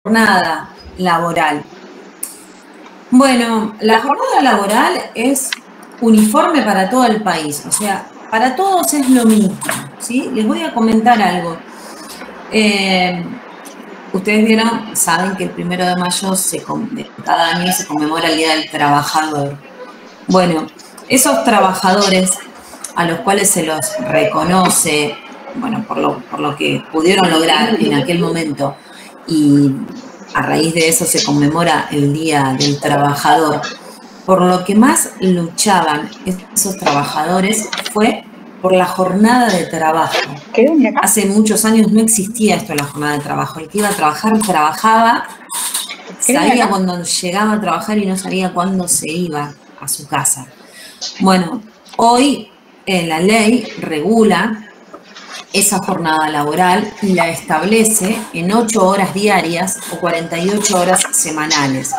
jornada laboral. Bueno, la jornada laboral es uniforme para todo el país, o sea, para todos es lo mismo, ¿sí? Les voy a comentar algo. Ustedes vieron, saben que el 1 de mayo cada año se conmemora el Día del Trabajador. Bueno, esos trabajadores a los cuales se los reconoce, bueno, por lo que pudieron lograr en aquel momento, y a raíz de eso se conmemora el Día del Trabajador, por lo que más luchaban esos trabajadores fue por la jornada de trabajo. Hace muchos años no existía esto, la jornada de trabajo. El que iba a trabajar, trabajaba, sabía cuándo llegaba a trabajar y no sabía cuándo se iba a su casa. Bueno, hoy la ley regula esa jornada laboral y la establece en 8 horas diarias o 48 horas semanales.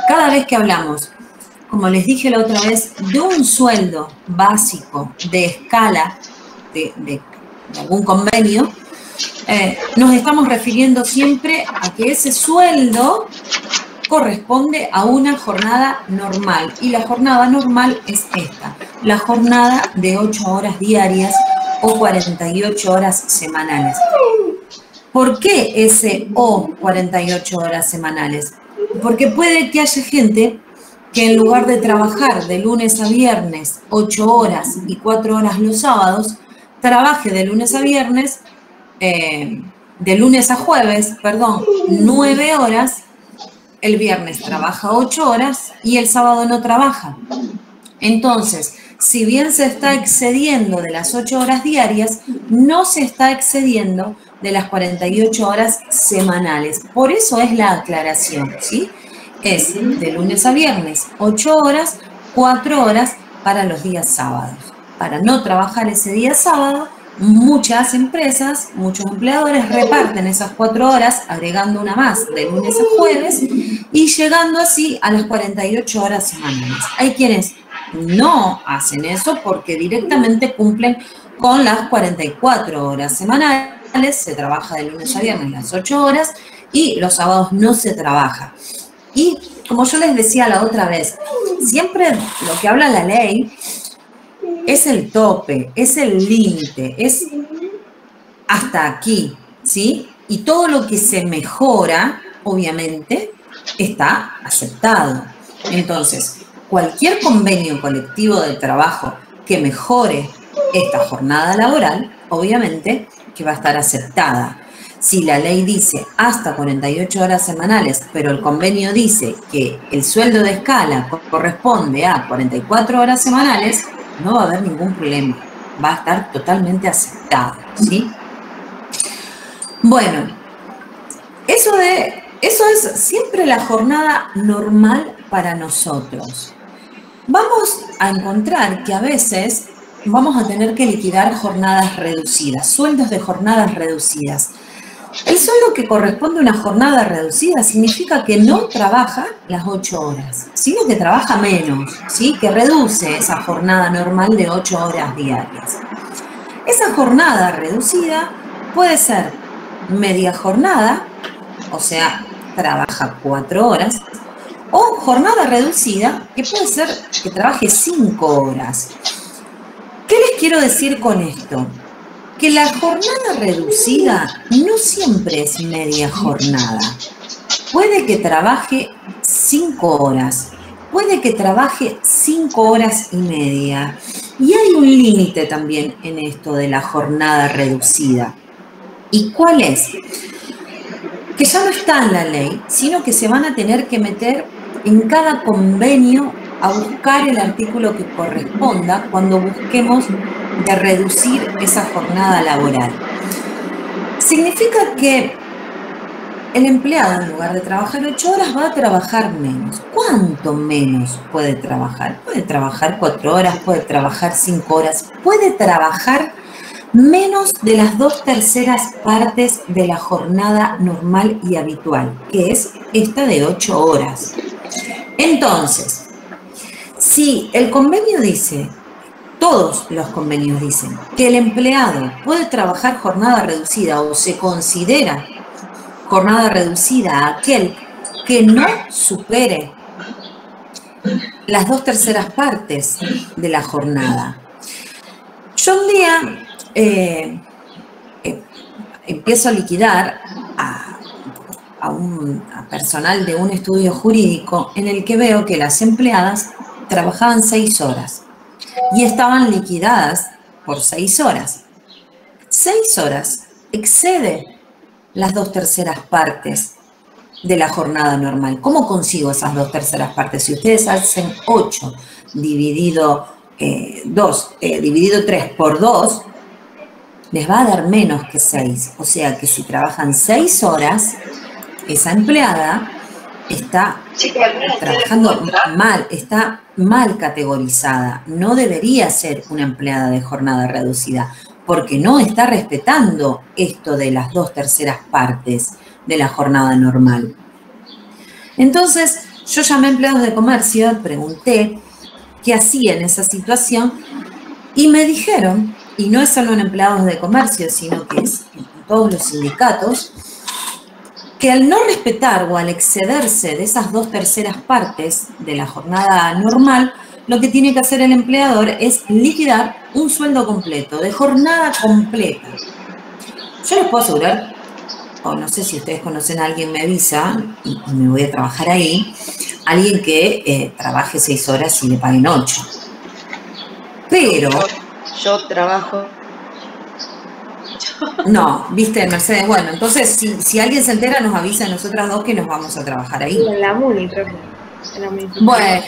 Cada vez que hablamos, como les dije la otra vez, de un sueldo básico de escala de algún convenio, nos estamos refiriendo siempre a que ese sueldo corresponde a una jornada normal. Y la jornada normal es esta, la jornada de 8 horas diarias o 48 horas semanales. ¿Por qué ese o 48 horas semanales? Porque puede que haya gente que en lugar de trabajar de lunes a viernes 8 horas y 4 horas los sábados, trabaje de lunes a viernes, de lunes a jueves, 9 horas, el viernes trabaja 8 horas y el sábado no trabaja. Entonces, si bien se está excediendo de las 8 horas diarias, no se está excediendo de las 48 horas semanales. Por eso es la aclaración, ¿sí? Es de lunes a viernes 8 horas, 4 horas para los días sábados. Para no trabajar ese día sábado, muchas empresas, muchos empleadores reparten esas 4 horas, agregando una más de lunes a jueves y llegando así a las 48 horas semanales. Hay quienes no hacen eso porque directamente cumplen con las 44 horas semanales, se trabaja de lunes a viernes las 8 horas y los sábados no se trabaja. Y como yo les decía la otra vez, siempre lo que habla la ley es el tope, es el límite, es hasta aquí, ¿sí? Y todo lo que se mejora, obviamente, está aceptado. Entonces, cualquier convenio colectivo de trabajo que mejore esta jornada laboral, obviamente que va a estar aceptada. Si la ley dice hasta 48 horas semanales, pero el convenio dice que el sueldo de escala corresponde a 44 horas semanales, no va a haber ningún problema. Va a estar totalmente aceptado, ¿sí? Bueno, eso es siempre la jornada normal para nosotros. Vamos a encontrar que a veces vamos a tener que liquidar jornadas reducidas, sueldos de jornadas reducidas. El sueldo que corresponde a una jornada reducida significa que no trabaja las 8 horas, sino que trabaja menos, ¿sí? Que reduce esa jornada normal de 8 horas diarias. Esa jornada reducida puede ser media jornada, o sea, trabaja 4 horas, o jornada reducida, que puede ser que trabaje 5 horas. ¿Qué les quiero decir con esto? Que la jornada reducida no siempre es media jornada. Puede que trabaje 5 horas, puede que trabaje 5 horas y media. Y hay un límite también en esto de la jornada reducida. ¿Y cuál es? Que ya no está en la ley, sino que se van a tener que meter en cada convenio a buscar el artículo que corresponda cuando busquemos de reducir esa jornada laboral. Significa que el empleado, en lugar de trabajar 8 horas, va a trabajar menos. ¿Cuánto menos puede trabajar? Puede trabajar 4 horas, puede trabajar 5 horas, puede trabajar menos de las 2/3 partes de la jornada normal y habitual, que es esta de 8 horas. Entonces, si el convenio dice, todos los convenios dicen, que el empleado puede trabajar jornada reducida o se considera jornada reducida a aquel que no supere las 2/3 partes de la jornada. Yo un día empiezo a liquidar a personal de un estudio jurídico en el que veo que las empleadas trabajaban 6 horas y estaban liquidadas por 6 horas. 6 horas excede las 2/3 partes de la jornada normal. ¿Cómo consigo esas 2/3 partes? Si ustedes hacen 8 dividido 3 por 2, les va a dar menos que 6. O sea que si trabajan 6 horas, esa empleada está trabajando mal, está mal categorizada. No debería ser una empleada de jornada reducida, porque no está respetando esto de las 2/3 partes de la jornada normal. Entonces, yo llamé a empleados de comercio, pregunté qué hacía en esa situación y me dijeron, y no es solo en empleados de comercio, sino que es en todos los sindicatos, que al no respetar o al excederse de esas 2/3 partes de la jornada normal, lo que tiene que hacer el empleador es liquidar un sueldo completo, de jornada completa. Yo les puedo asegurar, o no sé si ustedes conocen a alguien, me avisa, y me voy a trabajar ahí, alguien que trabaje 6 horas y le paguen 8. Pero... Yo trabajo... No, viste, Mercedes, bueno, entonces si alguien se entera nos avisa a nosotras dos que nos vamos a trabajar ahí. En la MUNI, creo que. En la bueno,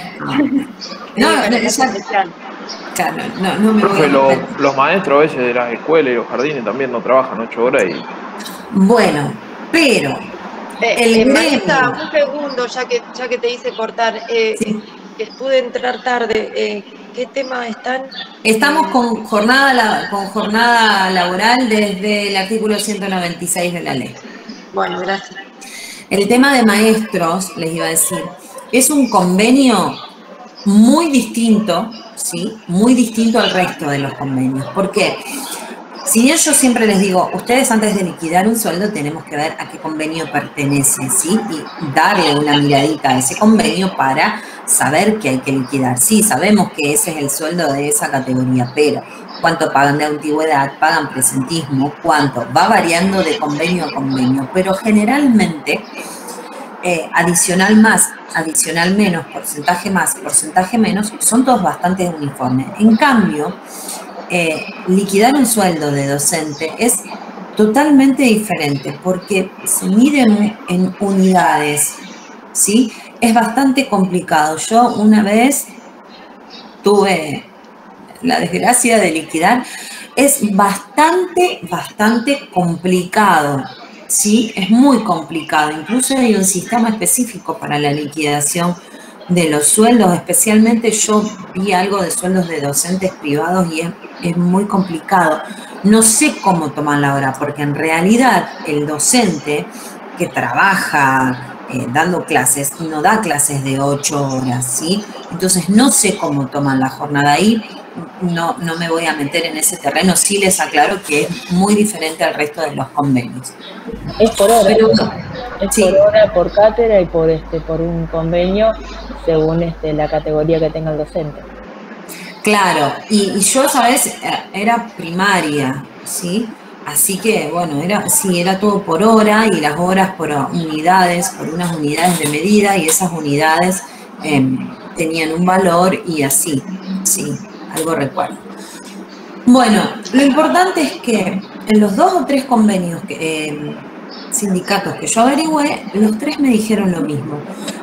no me Profe, voy a... los maestros a veces de las escuelas y los jardines también no trabajan 8 horas y... Bueno, pero... Marita, un segundo, ya que te hice cortar. Sí. Pude entrar tarde. ¿Qué tema están? Estamos con jornada laboral desde el artículo 196 de la ley. Bueno, gracias. El tema de maestros, les iba a decir, es un convenio muy distinto, ¿sí? Muy distinto al resto de los convenios. ¿Por qué? Si bien yo siempre les digo, ustedes antes de liquidar un sueldo tenemos que ver a qué convenio pertenece, ¿sí? Y darle una miradita a ese convenio para saber que hay que liquidar. Sí, sabemos que ese es el sueldo de esa categoría, pero ¿cuánto pagan de antigüedad? ¿Pagan presentismo? ¿Cuánto? Va variando de convenio a convenio, pero generalmente adicional más, adicional menos, porcentaje más, porcentaje menos, son todos bastante uniformes. En cambio, liquidar un sueldo de docente es totalmente diferente porque se mide en unidades, ¿sí? Es bastante complicado. Yo una vez tuve la desgracia de liquidar. Es bastante complicado, ¿sí? Es muy complicado. Incluso hay un sistema específico para la liquidación de los sueldos. Especialmente yo vi algo de sueldos de docentes privados y es muy complicado. No sé cómo toman la hora, porque en realidad el docente que trabaja dando clases, no da clases de 8 horas, ¿sí? Entonces no sé cómo toman la jornada ahí, no me voy a meter en ese terreno, sí les aclaro que es muy diferente al resto de los convenios. Es por hora, pero, es sí. por hora, por cátedra y por un convenio según la categoría que tenga el docente. Claro, y yo, ¿sabes? Era primaria, ¿sí? Así que, bueno, era todo por hora y las horas por unidades, por unas unidades de medida, y esas unidades tenían un valor y así, sí, algo recuerdo. Bueno, lo importante es que en los 2 o 3 convenios, sindicatos que yo averigüé, los 3 me dijeron lo mismo.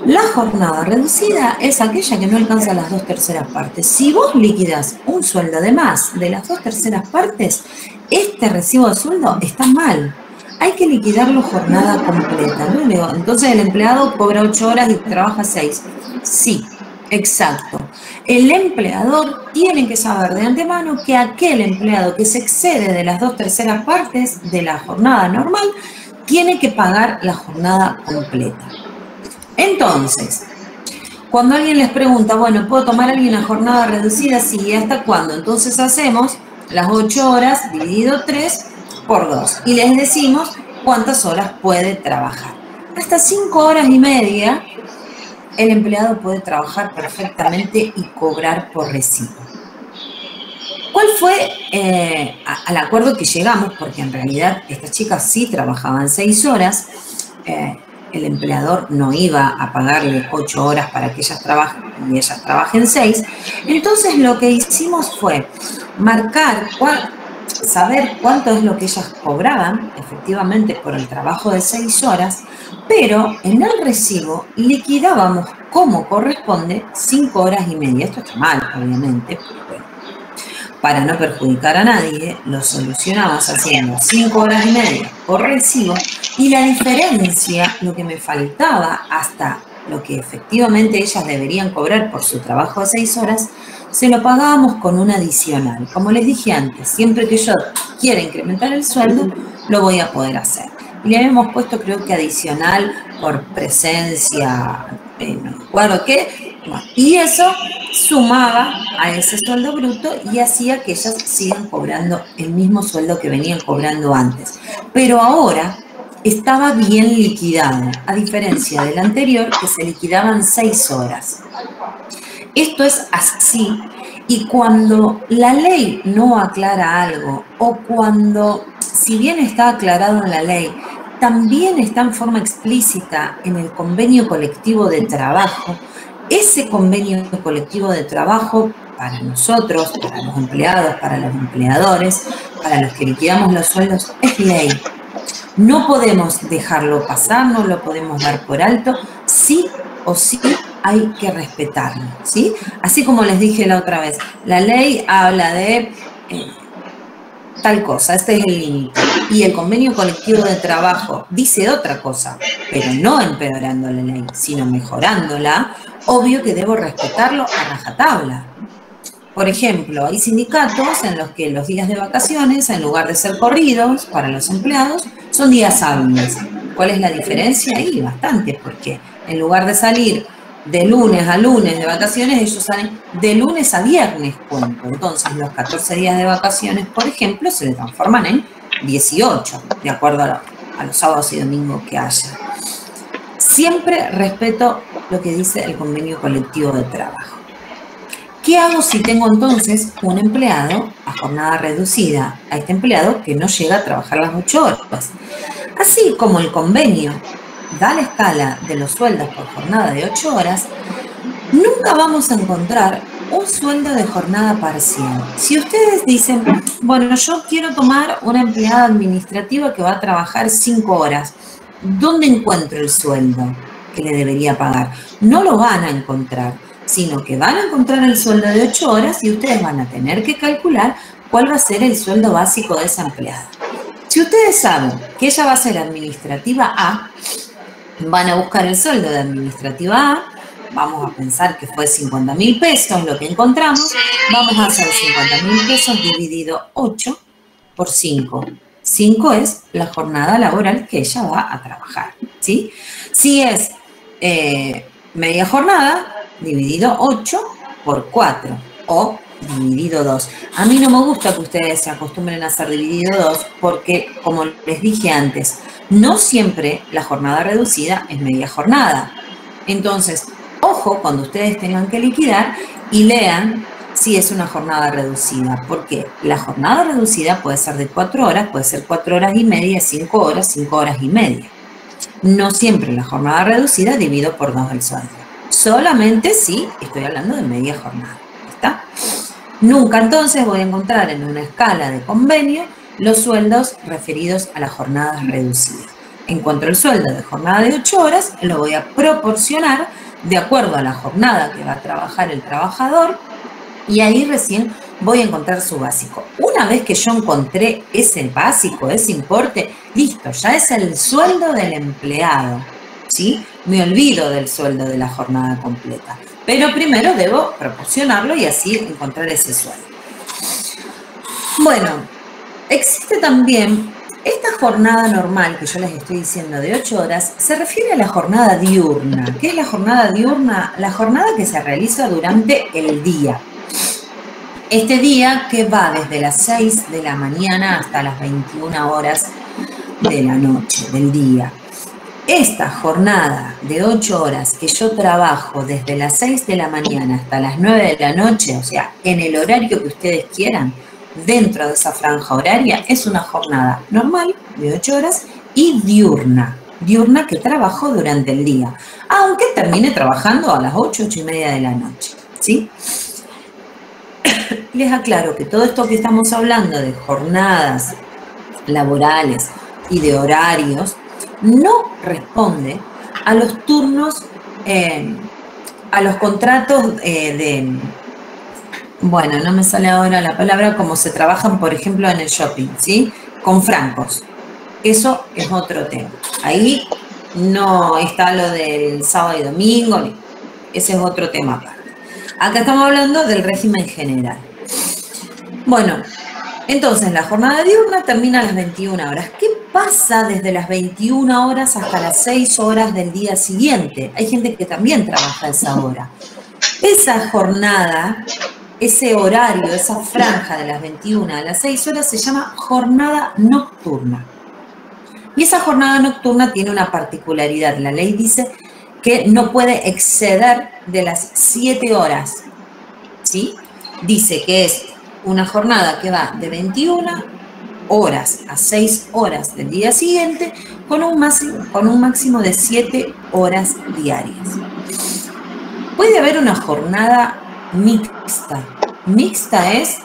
La jornada reducida es aquella que no alcanza las 2/3 partes. Si vos liquidás un sueldo de más de las 2/3 partes, este recibo de sueldo está mal. Hay que liquidarlo jornada completa, ¿no? Entonces el empleado cobra 8 horas y trabaja 6. Sí, exacto. El empleador tiene que saber de antemano que aquel empleado que se excede de las 2/3 partes de la jornada normal tiene que pagar la jornada completa. Entonces, cuando alguien les pregunta, bueno, ¿puedo tomar a alguien una jornada reducida? Sí, ¿hasta cuándo? Entonces hacemos las 8 horas dividido 3 por 2 y les decimos cuántas horas puede trabajar. Hasta 5 horas y media el empleado puede trabajar perfectamente y cobrar por recibo. ¿Cuál fue al acuerdo que llegamos? Porque en realidad estas chicas sí trabajaban 6 horas, el empleador no iba a pagarle 8 horas para que ellas trabajen y ellas trabajen 6. Entonces lo que hicimos fue marcar, saber cuánto es lo que ellas cobraban efectivamente por el trabajo de 6 horas, pero en el recibo liquidábamos como corresponde 5 horas y media. Esto está mal, obviamente, pero bueno, para no perjudicar a nadie, lo solucionamos haciendo 5 horas y media por recibo y la diferencia, lo que me faltaba hasta lo que efectivamente ellas deberían cobrar por su trabajo de 6 horas, se lo pagábamos con un adicional. Como les dije antes, siempre que yo quiera incrementar el sueldo, lo voy a poder hacer. Y le habíamos puesto, creo que adicional por presencia, no recuerdo qué, y eso sumaba a ese sueldo bruto y hacía que ellas sigan cobrando el mismo sueldo que venían cobrando antes. Pero ahora estaba bien liquidado, a diferencia del anterior que se liquidaban 6 horas. Esto es así, y cuando la ley no aclara algo, o cuando, si bien está aclarado en la ley, también está en forma explícita en el convenio colectivo de trabajo, ese convenio colectivo de trabajo para nosotros, para los empleados, para los empleadores, para los que liquidamos los sueldos, es ley. No podemos dejarlo pasar, no lo podemos dar por alto, sí o sí hay que respetarlo, ¿sí? Así como les dije la otra vez, la ley habla de tal cosa, este es el límite, y el convenio colectivo de trabajo dice otra cosa, pero no empeorando la ley, sino mejorándola, obvio que debo respetarlo a rajatabla. Por ejemplo, hay sindicatos en los que los días de vacaciones, en lugar de ser corridos para los empleados, son días hábiles. ¿Cuál es la diferencia ahí? Bastante, porque en lugar de salir de lunes a lunes de vacaciones, ellos salen de lunes a viernes, cuento. Entonces, los 14 días de vacaciones, por ejemplo, se les transforman en 18, de acuerdo a los sábados y domingos que haya. Siempre respeto lo que dice el convenio colectivo de trabajo. ¿Qué hago si tengo entonces un empleado a jornada reducida? A este empleado que no llega a trabajar las 8 horas. Así como el convenio da la escala de los sueldos por jornada de 8 horas, nunca vamos a encontrar un sueldo de jornada parcial. Si ustedes dicen, bueno, yo quiero tomar una empleada administrativa que va a trabajar 5 horas, ¿dónde encuentro el sueldo que le debería pagar? No lo van a encontrar, sino que van a encontrar el sueldo de 8 horas y ustedes van a tener que calcular cuál va a ser el sueldo básico de esa empleada. Si ustedes saben que ella va a ser administrativa A, van a buscar el sueldo de administrativa A, vamos a pensar que fue 50.000 pesos lo que encontramos, vamos a hacer 50.000 pesos dividido 8 por 5. 5 es la jornada laboral que ella va a trabajar, ¿sí? Si es media jornada, dividido 8 por 4 o dividido 2. A mí no me gusta que ustedes se acostumbren a hacer dividido 2 porque, como les dije antes, no siempre la jornada reducida es media jornada. Entonces, ojo cuando ustedes tengan que liquidar y lean si es una jornada reducida, porque la jornada reducida puede ser de 4 horas, puede ser 4 horas y media, 5 horas, 5 horas y media. No siempre la jornada reducida divido por 2 el sueldo. Solamente si estoy hablando de media jornada. ¿Está? Nunca entonces voy a encontrar en una escala de convenio los sueldos referidos a las jornadas reducidas. Encuentro el sueldo de jornada de 8 horas, lo voy a proporcionar de acuerdo a la jornada que va a trabajar el trabajador y ahí recién voy a encontrar su básico. Una vez que yo encontré ese básico, ese importe, listo, ya es el sueldo del empleado, ¿sí? Me olvido del sueldo de la jornada completa. Pero primero debo proporcionarlo y así encontrar ese sueldo. Bueno, existe también esta jornada normal que yo les estoy diciendo de 8 horas, se refiere a la jornada diurna. ¿Qué es la jornada diurna? La jornada que se realiza durante el día. Este día que va desde las 6 de la mañana hasta las 21 horas de la noche, del día. Esta jornada de 8 horas que yo trabajo desde las 6 de la mañana hasta las 9 de la noche, o sea, en el horario que ustedes quieran, dentro de esa franja horaria, es una jornada normal de 8 horas y diurna que trabajo durante el día, aunque termine trabajando a las 8, 8 y media de la noche, ¿sí? Les aclaro que todo esto que estamos hablando de jornadas laborales y de horarios no responde a los turnos, a los contratos bueno, no me sale ahora la palabra, como se trabajan, por ejemplo, en el shopping, ¿sí? Con francos. Eso es otro tema. Ahí no está lo del sábado y domingo, ese es otro tema aparte. Acá estamos hablando del régimen general. Bueno, entonces la jornada diurna termina a las 21 horas. ¿Qué pasa desde las 21 horas hasta las 6 horas del día siguiente? Hay gente que también trabaja a esa hora. Esa jornada, ese horario, esa franja de las 21 a las 6 horas se llama jornada nocturna. Y esa jornada nocturna tiene una particularidad. La ley dice que no puede exceder de las 7 horas, ¿sí? Dice que es una jornada que va de 21 horas a 6 horas del día siguiente con un máximo de 7 horas diarias. Puede haber una jornada mixta. Mixta es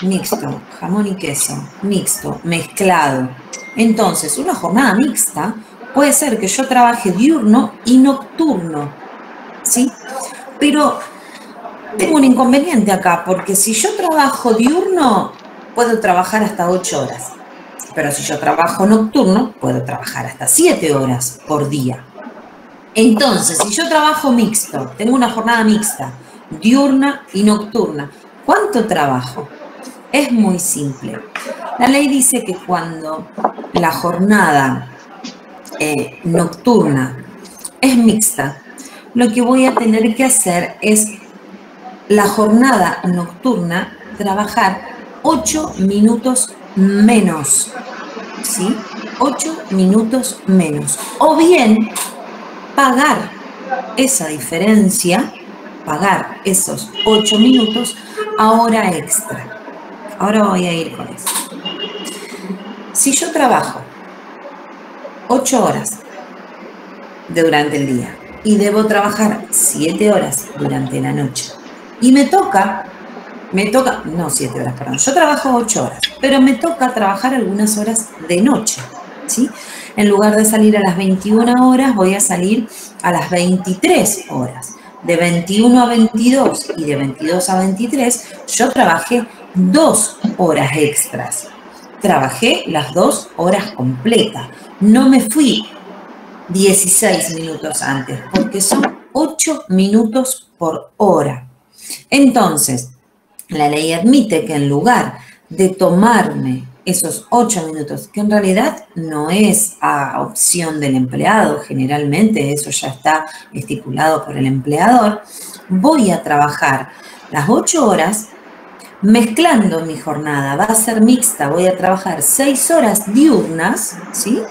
mixto, jamón y queso, mixto, mezclado. Entonces, una jornada mixta puede ser que yo trabaje diurno y nocturno, ¿sí? Pero tengo un inconveniente acá, porque si yo trabajo diurno, puedo trabajar hasta 8 horas. Pero si yo trabajo nocturno, puedo trabajar hasta 7 horas por día. Entonces, si yo trabajo mixto, tengo una jornada mixta, diurna y nocturna, ¿cuánto trabajo? Es muy simple. La ley dice que cuando la jornada nocturna es mixta, lo que voy a tener que hacer es la jornada nocturna trabajar 8 minutos menos, ¿sí? 8 minutos menos. O bien pagar esa diferencia, pagar esos 8 minutos a hora extra. Ahora voy a ir con eso. Si yo trabajo 8 horas durante el día y debo trabajar 7 horas durante la noche y me toca, no 7 horas, perdón, yo trabajo 8 horas, pero me toca trabajar algunas horas de noche, ¿sí? En lugar de salir a las 21 horas, voy a salir a las 23 horas. De 21 a 22 y de 22 a 23, yo trabajé 2 horas extras. Trabajé las 2 horas completas. No me fui 16 minutos antes, porque son 8 minutos por hora. Entonces, la ley admite que en lugar de tomarme esos 8 minutos, que en realidad no es a opción del empleado, generalmente eso ya está estipulado por el empleador, voy a trabajar las 8 horas mezclando mi jornada, va a ser mixta, voy a trabajar 6 horas diurnas, ¿sí?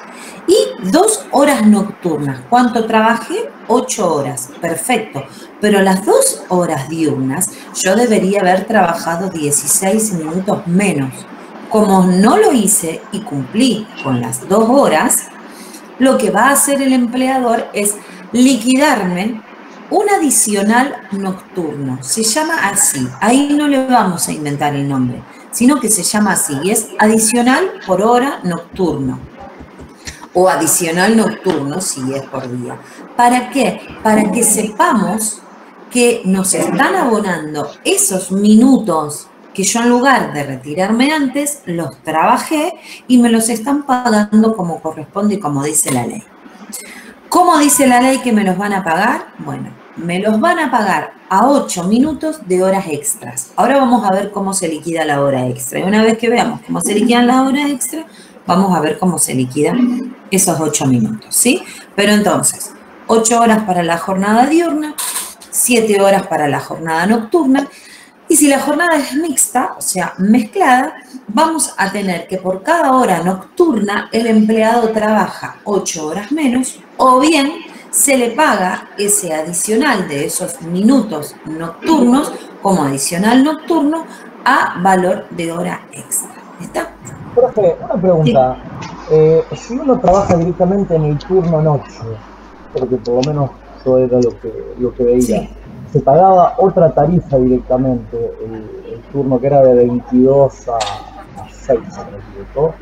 Y 2 horas nocturnas. ¿Cuánto trabajé? 8 horas, perfecto. Pero las 2 horas diurnas yo debería haber trabajado 16 minutos menos. Como no lo hice y cumplí con las 2 horas, lo que va a hacer el empleador es liquidarme un adicional nocturno. Se llama así. Ahí no le vamos a inventar el nombre, sino que se llama así. Y es adicional por hora nocturno. O adicional nocturno si es por día. ¿Para qué? Para que sepamos que nos están abonando esos minutos que yo en lugar de retirarme antes, los trabajé y me los están pagando como corresponde y como dice la ley. ¿Cómo dice la ley que me los van a pagar? Bueno, me los van a pagar a 8 minutos de horas extras. Ahora vamos a ver cómo se liquida la hora extra. Y una vez que veamos cómo se liquidan las horas extras, vamos a ver cómo se liquidan esos 8 minutos, ¿sí? Pero entonces, 8 horas para la jornada diurna, 7 horas para la jornada nocturna, Y si la jornada es mixta, o sea, mezclada, vamos a tener que por cada hora nocturna el empleado trabaja 8 horas menos, o bien se le paga ese adicional de esos minutos nocturnos como adicional nocturno a valor de hora extra. ¿Está? Profe, una pregunta. Si uno trabaja directamente en el turno noche, porque por lo menos eso era lo que veía, Sí. se pagaba otra tarifa directamente, el turno que era de 22 a 6, si no me equivoco,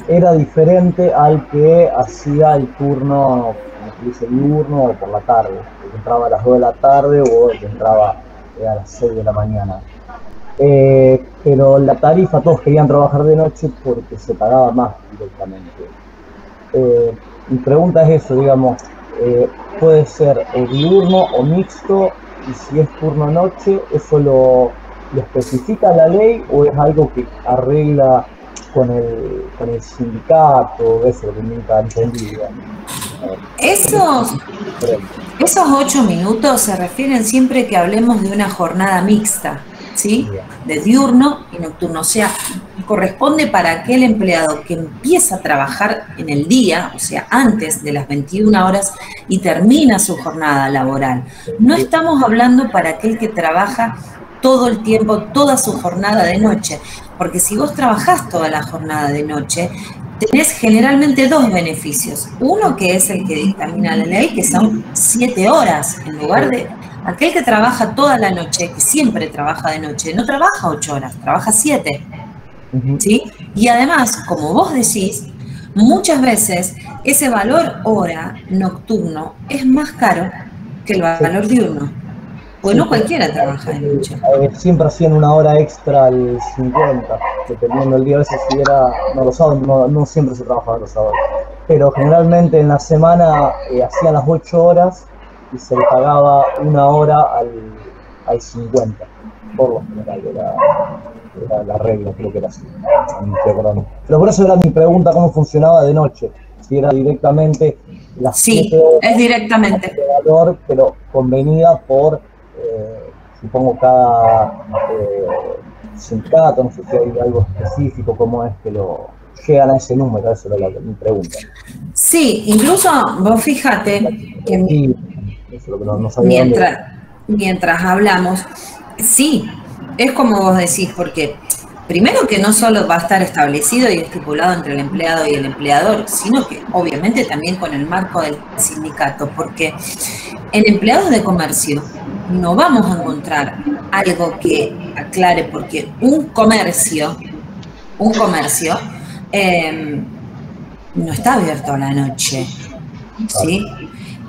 era diferente al que hacía el turno, como se dice, diurno o por la tarde, el que entraba a las 2 de la tarde o el que entraba a las 6 de la mañana. Pero la tarifa, todos querían trabajar de noche porque se pagaba más directamente. Mi pregunta es eso, digamos, puede ser diurno o mixto, y si es turno-noche, ¿eso lo especifica la ley o es algo que arregla con el sindicato? Eso es lo que nunca entendí. Esos 8 minutos se refieren siempre que hablemos de una jornada mixta, ¿sí? De diurno y nocturno. O sea, corresponde para aquel empleado que empieza a trabajar en el día, o sea, antes de las 21 horas y termina su jornada laboral. No estamos hablando para aquel que trabaja todo el tiempo, toda su jornada de noche, porque si vos trabajás toda la jornada de noche, tenés generalmente 2 beneficios. Uno, que es el que dictamina la ley, que son 7 horas, en lugar de aquel que trabaja toda la noche, que siempre trabaja de noche, no trabaja 8 horas, trabaja 7. ¿Sí? Y además, como vos decís, muchas veces ese valor hora nocturno es más caro que el valor diurno. Pues no cualquiera trabaja de noche. Siempre hacían una hora extra al 50, dependiendo del día. A veces si era, no los sábados, no siempre se trabajaba los sábados. Pero generalmente en la semana hacían las 8 horas y se le pagaba una hora al 50. Por lo general era la regla, creo que era así. Pero por eso era mi pregunta, cómo funcionaba de noche. Si era directamente las 7 horas. Es directamente. De valor, pero convenida por, supongo, cada sindicato, no sé si hay algo específico, cómo es que lo llegan a ese número. Esa era mi pregunta. Sí, incluso vos fíjate que sí, eso es lo que no sabía mientras hablamos, sí, es como vos decís, porque primero que no solo va a estar establecido y estipulado entre el empleado y el empleador, sino que obviamente también con el marco del sindicato, porque en empleados de comercio no vamos a encontrar algo que aclare, porque un comercio no está abierto a la noche, ¿sí?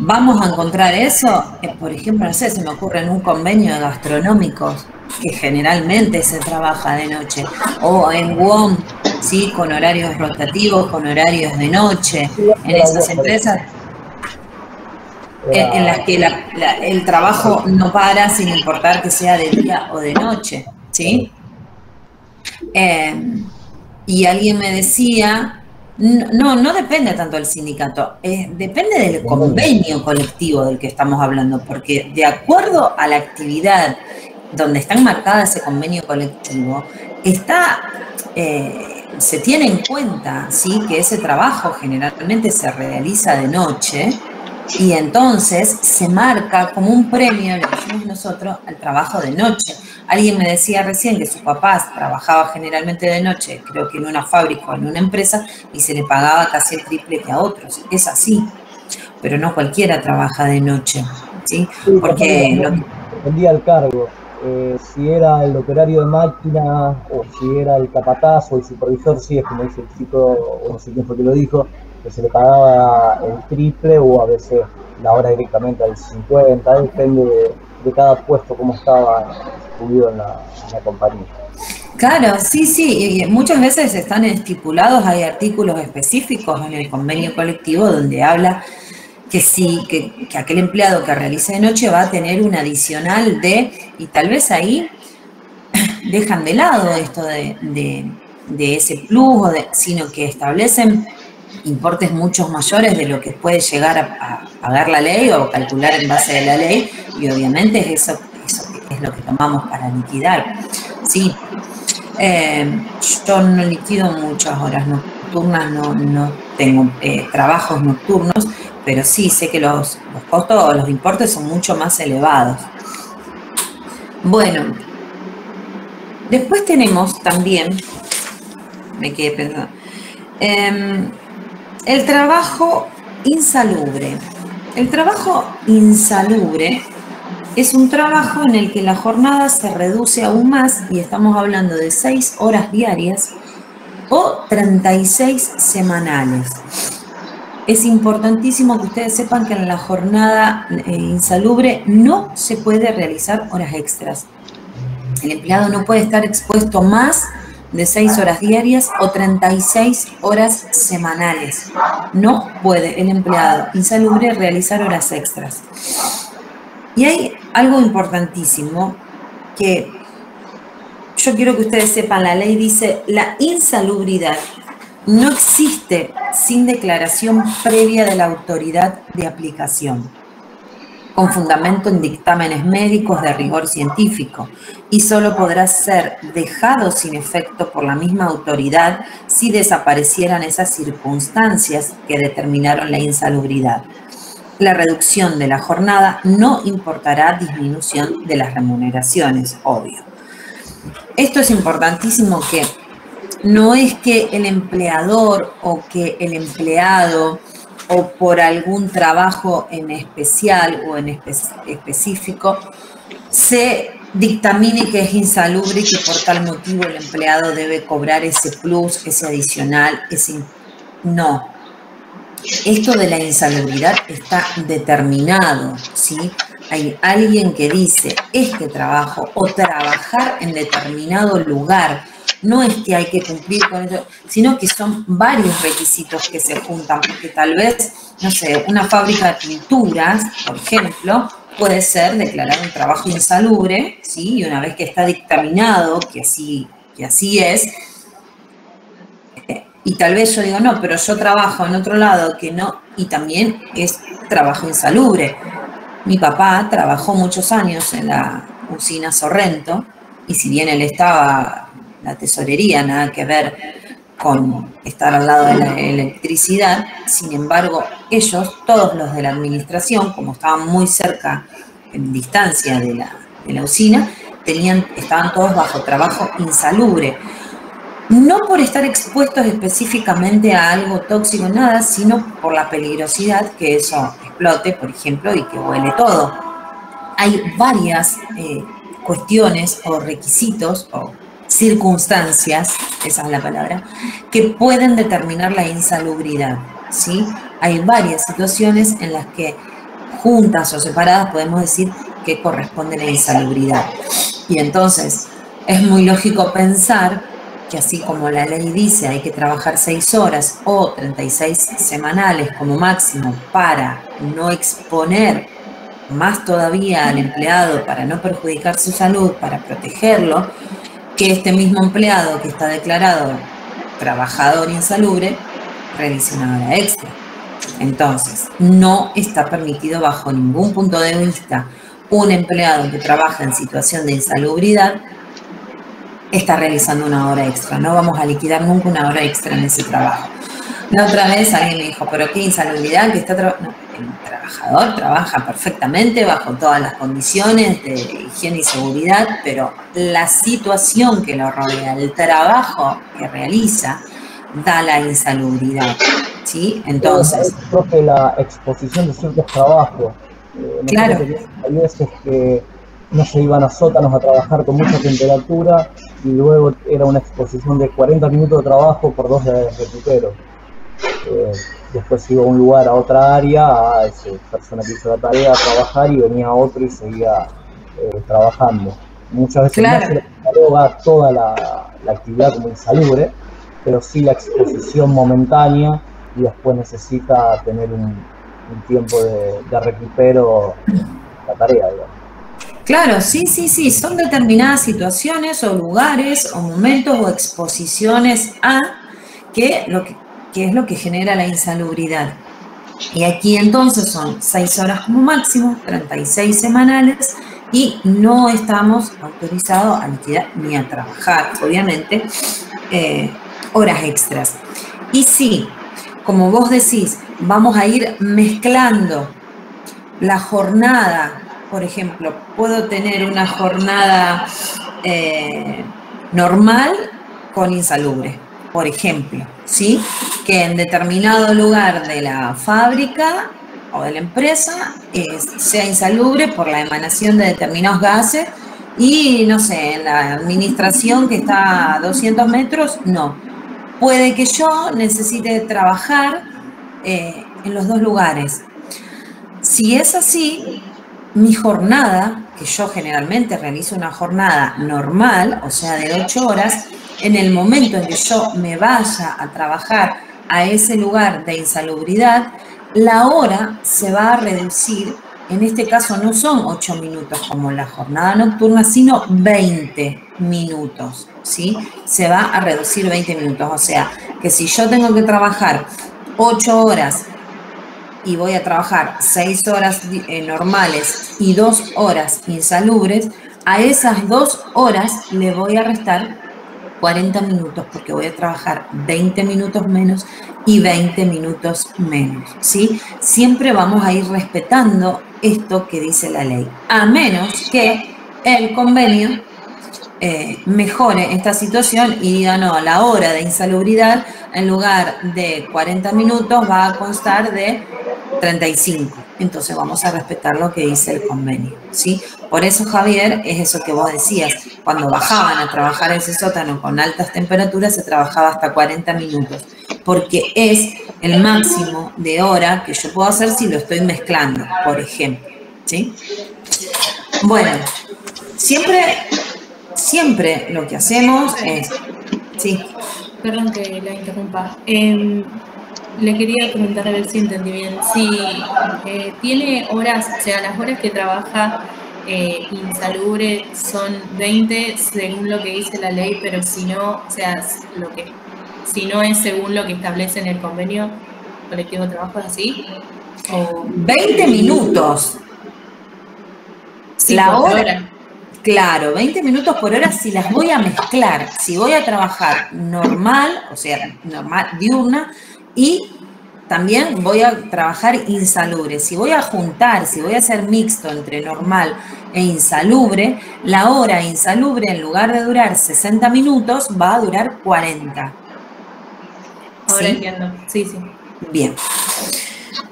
Vamos a encontrar eso, por ejemplo, no sé, se me ocurre en un convenio de gastronómicos, que generalmente se trabaja de noche, o en WOM, ¿sí? Con horarios rotativos, con horarios de noche, en esas empresas en las que el trabajo no para sin importar que sea de día o de noche, ¿sí? Y alguien me decía, no depende tanto del sindicato, depende del convenio colectivo del que estamos hablando, porque de acuerdo a la actividad donde está enmarcada ese convenio colectivo, se tiene en cuenta, ¿sí? Que ese trabajo generalmente se realiza de noche y entonces se marca como un premio, le decimos nosotros, al trabajo de noche. Alguien me decía recién que su papá trabajaba generalmente de noche, creo que en una fábrica o en una empresa, y se le pagaba casi el triple que a otros. Es así, pero no cualquiera trabaja de noche, ¿sí? Porque dependía del cargo. Si era el operario de máquina o si era el capataz o el supervisor, sí, es como dice el chico, o no sé quién fue que lo dijo, que se le pagaba el triple o a veces la hora directamente al 50, depende de cada puesto cómo estaba distribuido en la compañía. Claro, sí, y muchas veces están estipulados, hay artículos específicos en el convenio colectivo donde habla que sí, que aquel empleado que realice de noche va a tener un adicional y tal vez ahí dejan de lado esto de ese plus, sino que establecen importes mucho mayores de lo que puede llegar a pagar la ley o calcular en base de la ley, y obviamente eso es es lo que tomamos para liquidar. Sí, yo no liquido muchas horas nocturnas, no tengo trabajos nocturnos, pero sí sé que los costos o los importes son mucho más elevados. Bueno, después tenemos también, me quedé pensando, el trabajo insalubre. El trabajo insalubre es un trabajo en el que la jornada se reduce aún más y estamos hablando de 6 horas diarias o 36 semanales. Es importantísimo que ustedes sepan que en la jornada insalubre no se puede realizar horas extras. El empleado no puede estar expuesto más de 6 horas diarias o 36 horas semanales. No puede el empleado insalubre realizar horas extras. Y hay algo importantísimo que yo quiero que ustedes sepan. La ley dice: la insalubridad no existe sin declaración previa de la autoridad de aplicación, con fundamento en dictámenes médicos de rigor científico, y solo podrá ser dejado sin efecto por la misma autoridad si desaparecieran esas circunstancias que determinaron la insalubridad. La reducción de la jornada no importará disminución de las remuneraciones, obvio. Esto es importantísimo, que no es que el empleador o que el empleado o por algún trabajo en especial o en específico se dictamine que es insalubre y que por tal motivo el empleado debe cobrar ese plus, ese adicional, no. Esto de la insalubridad está determinado, ¿sí? Hay alguien que dice este trabajo o trabajar en determinado lugar. No es que hay que cumplir con eso, sino que son varios requisitos que se juntan, porque tal vez, no sé, una fábrica de pinturas, por ejemplo, puede ser declarar un trabajo insalubre, ¿sí? Y una vez que está dictaminado que así es, y tal vez yo digo, no, pero yo trabajo en otro lado que no, y también es trabajo insalubre. Mi papá trabajó muchos años en la usina Sorrento, y si bien él estaba, la tesorería, nada que ver con estar al lado de la electricidad, sin embargo, ellos, todos los de la administración, como estaban muy cerca, en distancia de la usina, estaban todos bajo trabajo insalubre. No por estar expuestos específicamente a algo tóxico, nada, sino por la peligrosidad que eso explote, por ejemplo, y que huele todo. Hay varias cuestiones o requisitos o circunstancias, esa es la palabra, que pueden determinar la insalubridad, ¿sí? Hay varias situaciones en las que juntas o separadas podemos decir que corresponde la insalubridad. Y entonces es muy lógico pensar que así como la ley dice hay que trabajar 6 horas o 36 semanales como máximo para no exponer más todavía al empleado, para no perjudicar su salud, para protegerlo, que este mismo empleado que está declarado trabajador insalubre realice una hora extra. Entonces, no está permitido bajo ningún punto de vista un empleado que trabaja en situación de insalubridad está realizando una hora extra. No vamos a liquidar nunca una hora extra en ese trabajo. La otra vez alguien me dijo, pero qué insalubridad, que está no, el trabajador trabaja perfectamente bajo todas las condiciones de higiene y seguridad, pero la situación que lo rodea, el trabajo que realiza, da la insalubridad, ¿sí? Entonces, creo que la exposición de ciertos trabajos, claro, hay veces que no se iban a sótanos a trabajar con mucha temperatura y luego era una exposición de 40 minutos de trabajo por 2 de recupero. Después iba a un lugar, a otra área, a esa persona que hizo la tarea a trabajar, y venía otro y seguía trabajando. Muchas veces no se le cataloga toda la actividad como insalubre, pero sí la exposición momentánea, y después necesita tener un tiempo de recupero la tarea, digamos. Claro, sí, son determinadas situaciones o lugares o momentos o exposiciones a que es lo que genera la insalubridad. Y aquí entonces son 6 horas como máximo, 36 semanales, y no estamos autorizados a liquidar ni a trabajar, obviamente, horas extras. Y sí, como vos decís, vamos a ir mezclando la jornada. Por ejemplo, puedo tener una jornada normal con insalubre, por ejemplo, ¿sí? Que en determinado lugar de la fábrica o de la empresa sea insalubre por la emanación de determinados gases y, no sé, en la administración que está a 200 metros, no. Puede que yo necesite trabajar en los dos lugares. Si es así, mi jornada, que yo generalmente realizo una jornada normal, o sea, de 8 horas, en el momento en que yo me vaya a trabajar a ese lugar de insalubridad, la hora se va a reducir. En este caso no son 8 minutos como la jornada nocturna, sino 20 minutos, ¿sí? Se va a reducir 20 minutos. O sea, que si yo tengo que trabajar 8 horas y voy a trabajar 6 horas normales y 2 horas insalubres, a esas 2 horas le voy a restar 40 minutos porque voy a trabajar 20 minutos menos y 20 minutos menos, ¿sí? Siempre vamos a ir respetando esto que dice la ley, a menos que el convenio mejore esta situación y diga, no, la hora de insalubridad en lugar de 40 minutos va a constar de 35. Entonces vamos a respetar lo que dice el convenio, ¿sí? Por eso, Javier, es eso que vos decías, cuando bajaban a trabajar ese sótano con altas temperaturas se trabajaba hasta 40 minutos, porque es el máximo de hora que yo puedo hacer si lo estoy mezclando, por ejemplo, ¿sí? Bueno, siempre lo que hacemos es... Sí. Perdón que la interrumpa. Le quería comentar a ver si entendí bien. Si tiene horas, o sea, las horas que trabaja insalubre son 20 según lo que dice la ley, pero si no, o sea, si no es según lo que establece en el convenio colectivo de trabajo, ¿es así? ¿O 20 minutos. Sí, La por hora. Claro, 20 minutos por hora si las voy a mezclar. Si voy a trabajar normal, o sea, normal, diurna, y también voy a trabajar insalubre. Si voy a juntar, si voy a hacer mixto entre normal e insalubre, la hora insalubre en lugar de durar 60 minutos va a durar 40. Ahora ¿Sí? entiendo. Sí, sí. Bien.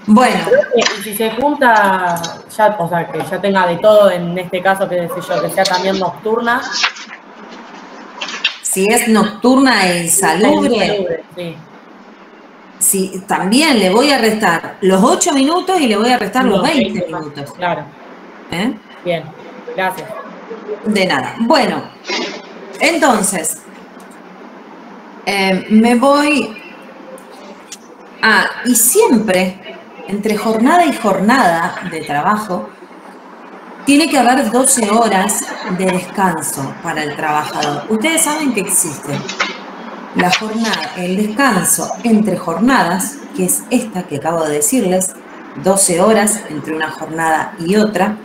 Bueno. Y si se junta, ya, o sea, que ya tenga de todo, en este caso, que decir yo, que sea también nocturna. Si es nocturna e insalubre, sí. Sí, también le voy a restar los 8 minutos y le voy a restar los 20 minutos. Claro. Bien, gracias. De nada. Bueno, entonces, me voy y siempre, entre jornada y jornada de trabajo, tiene que haber 12 horas de descanso para el trabajador. Ustedes saben que existe la jornada, el descanso entre jornadas, que es esta que acabo de decirles, 12 horas entre una jornada y otra.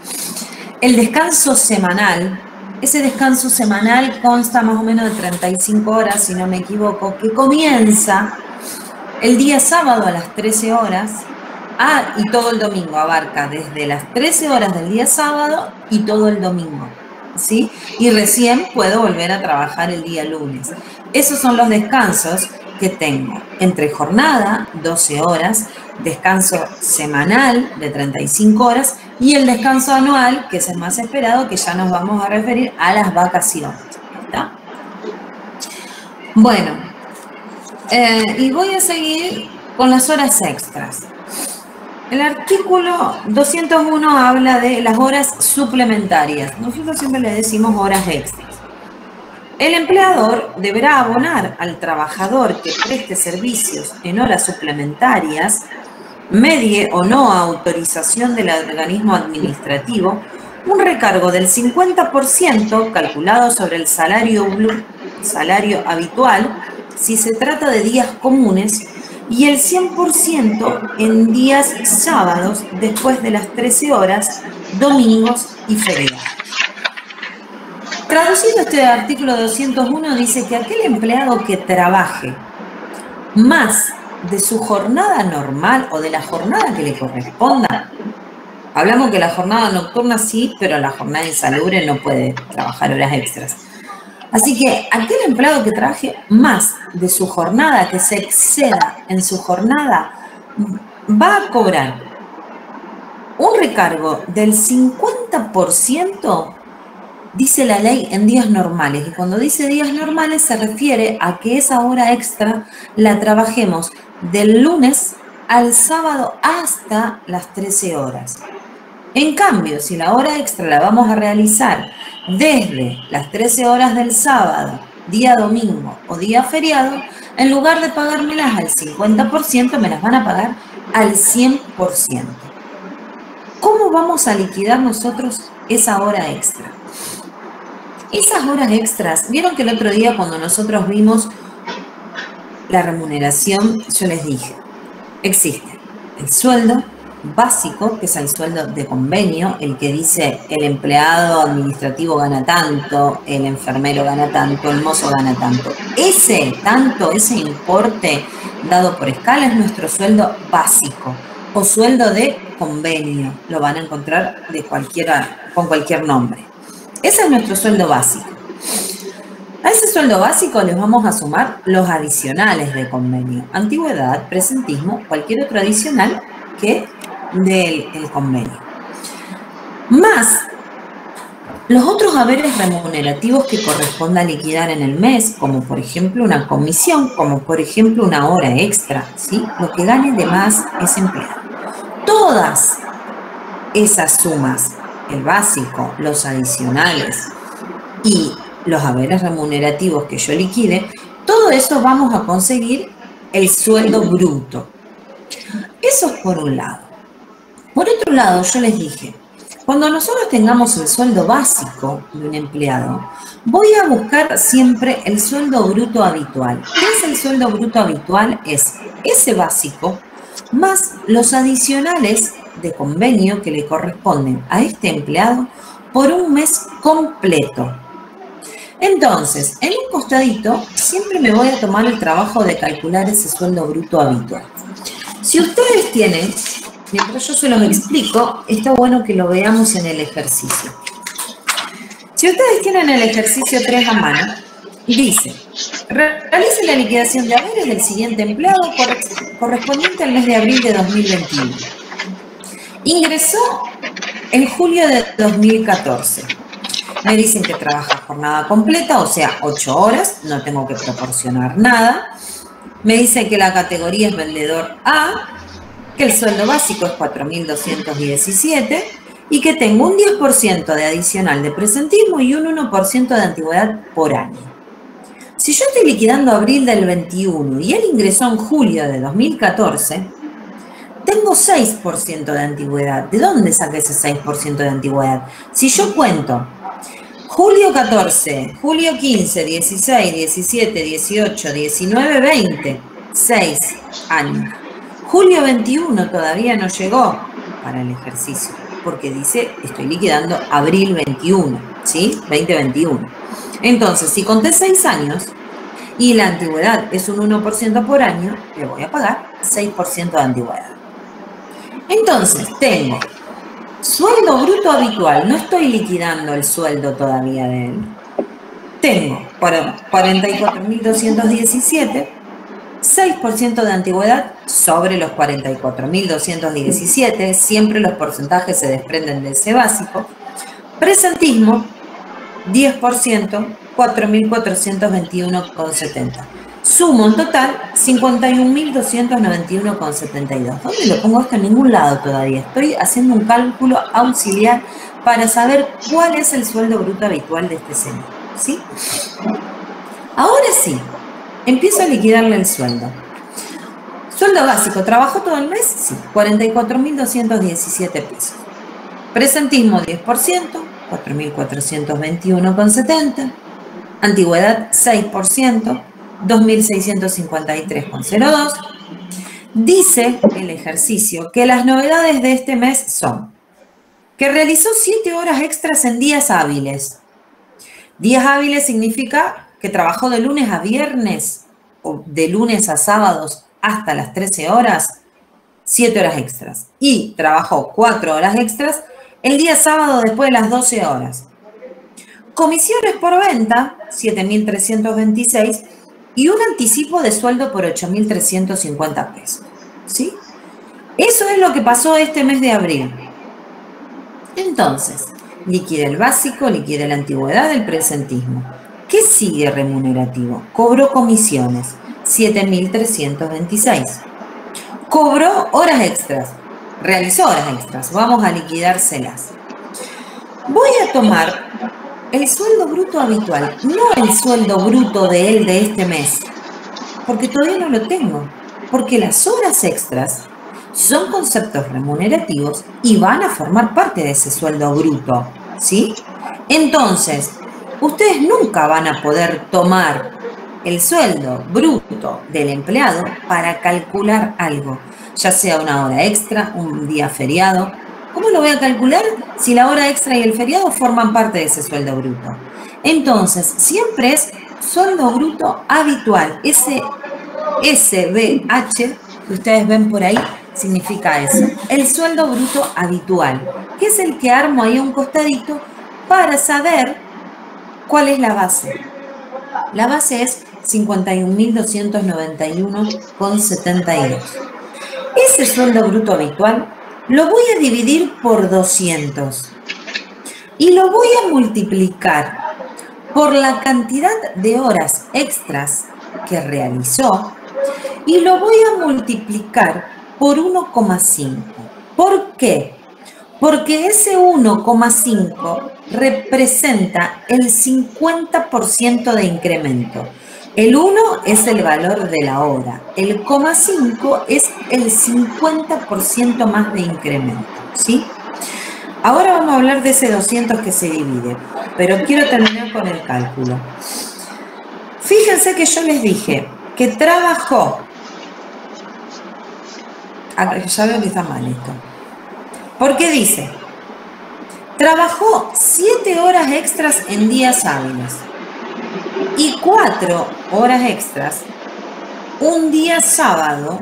El descanso semanal, ese descanso semanal consta más o menos de 35 horas, si no me equivoco, que comienza el día sábado a las 13 horas, y todo el domingo, abarca desde las 13 horas del día sábado y todo el domingo, ¿sí? Y recién puedo volver a trabajar el día lunes. Esos son los descansos que tengo. Entre jornada, 12 horas, descanso semanal de 35 horas y el descanso anual, que es el más esperado, que ya nos vamos a referir a las vacaciones. ¿Está? Bueno, y voy a seguir con las horas extras. El artículo 201 habla de las horas suplementarias. Nosotros siempre le decimos horas extras. El empleador deberá abonar al trabajador que preste servicios en horas suplementarias, medie o no autorización del organismo administrativo, un recargo del 50% calculado sobre el salario habitual si se trata de días comunes y el 100% en días sábados después de las 13 horas, domingos y feriados. Traduciendo este artículo 201, dice que aquel empleado que trabaje más de su jornada normal o de la jornada que le corresponda, hablamos que la jornada nocturna sí, pero la jornada insalubre no puede trabajar horas extras. Así que aquel empleado que trabaje más de su jornada, que se exceda en su jornada, va a cobrar un recargo del 50%, dice la ley, en días normales. Y cuando dice días normales se refiere a que esa hora extra la trabajemos del lunes al sábado hasta las 13 horas. En cambio, si la hora extra la vamos a realizar desde las 13 horas del sábado, día domingo o día feriado, en lugar de pagármelas al 50%, me las van a pagar al 100%. ¿Cómo vamos a liquidar nosotros esa hora extra? Esas horas extras, vieron que el otro día cuando nosotros vimos la remuneración, yo les dije, existe el sueldo básico, que es el sueldo de convenio, el que dice el empleado administrativo gana tanto, el enfermero gana tanto, el mozo gana tanto. Ese importe dado por escala es nuestro sueldo básico o sueldo de convenio. Lo van a encontrar con cualquier nombre. Ese es nuestro sueldo básico. A ese sueldo básico les vamos a sumar los adicionales de convenio. Antigüedad, presentismo, cualquier otro adicional que del convenio. Más los otros haberes remunerativos que corresponda liquidar en el mes, como por ejemplo una comisión, como por ejemplo una hora extra, ¿sí? Lo que gane de más ese empleado. Todas esas sumas, el básico, los adicionales y los haberes remunerativos que yo liquide, todo eso vamos a conseguir el sueldo bruto. Eso es por un lado. Por otro lado, yo les dije, cuando nosotros tengamos el sueldo básico de un empleado, voy a buscar siempre el sueldo bruto habitual. ¿Qué es el sueldo bruto habitual? Es ese básico más los adicionales de convenio que le corresponden a este empleado por un mes completo. Entonces, en un costadito, siempre me voy a tomar el trabajo de calcular ese sueldo bruto habitual. Si ustedes tienen, mientras yo se los explico, está bueno que lo veamos en el ejercicio. Si ustedes tienen el ejercicio 3 a mano, dice, realice la liquidación de haberes del siguiente empleado correspondiente al mes de abril de 2021. Ingresó en julio de 2014. Me dicen que trabaja jornada completa, o sea, 8 horas, no tengo que proporcionar nada. Me dice que la categoría es vendedor A, que el sueldo básico es 4.217 y que tengo un 10% de adicional de presentismo y un 1% de antigüedad por año. Si yo estoy liquidando abril del 21 y él ingresó en julio de 2014, tengo 6% de antigüedad. ¿De dónde saqué ese 6% de antigüedad? Si yo cuento julio 14, julio 15, 16, 17, 18, 19, 20, 6 años. Julio 21 todavía no llegó para el ejercicio, porque dice, estoy liquidando abril 21, ¿sí? 2021. Entonces, si conté 6 años y la antigüedad es un 1% por año, le voy a pagar 6% de antigüedad. Entonces, tengo sueldo bruto habitual, no estoy liquidando el sueldo todavía de él. Tengo 44.217, 6% de antigüedad sobre los 44.217, siempre los porcentajes se desprenden de ese básico. Presentismo, 10%, 4.421,70. Sumo en total 51.291,72. ¿Dónde lo pongo esto? En ningún lado todavía. Estoy haciendo un cálculo auxiliar para saber cuál es el sueldo bruto habitual de este señor, ¿sí? Ahora sí, empiezo a liquidarle el sueldo. Sueldo básico, ¿trabajó todo el mes? Sí, 44.217 pesos. Presentismo 10%, 4.421,70. Antigüedad 6%, 2.653,02. Dice el ejercicio que las novedades de este mes son que realizó 7 horas extras en días hábiles. Días hábiles significa que trabajó de lunes a viernes o de lunes a sábados hasta las 13 horas, 7 horas extras. Y trabajó 4 horas extras el día sábado después de las 12 horas. Comisiones por venta, 7.326, y un anticipo de sueldo por 8.350 pesos. ¿Sí? Eso es lo que pasó este mes de abril. Entonces, liquida el básico, liquida la antigüedad del presentismo. ¿Qué sigue remunerativo? Cobró comisiones, 7.326. Cobró horas extras, realizó horas extras. Vamos a liquidárselas. Voy a tomar el sueldo bruto habitual, no el sueldo bruto de él de este mes, porque todavía no lo tengo, porque las horas extras son conceptos remunerativos y van a formar parte de ese sueldo bruto, ¿sí? Entonces, ustedes nunca van a poder tomar el sueldo bruto del empleado para calcular algo, ya sea una hora extra, un día feriado. ¿Cómo lo voy a calcular si la hora extra y el feriado forman parte de ese sueldo bruto? Entonces, siempre es sueldo bruto habitual. Ese SBH que ustedes ven por ahí significa eso. El sueldo bruto habitual, que es el que armo ahí a un costadito para saber cuál es la base. La base es 51.291,72. Ese sueldo bruto habitual lo voy a dividir por 200 y lo voy a multiplicar por la cantidad de horas extras que realizó y lo voy a multiplicar por 1,5. ¿Por qué? Porque ese 1,5 representa el 50% de incremento. El 1 es el valor de la hora, el 0,5 es el 50% más de incremento, ¿sí? Ahora vamos a hablar de ese 200 que se divide, pero quiero terminar con el cálculo. Fíjense que yo les dije que trabajó, ya veo que está mal esto, porque dice, trabajó 7 horas extras en días hábiles y 4 horas extras un día sábado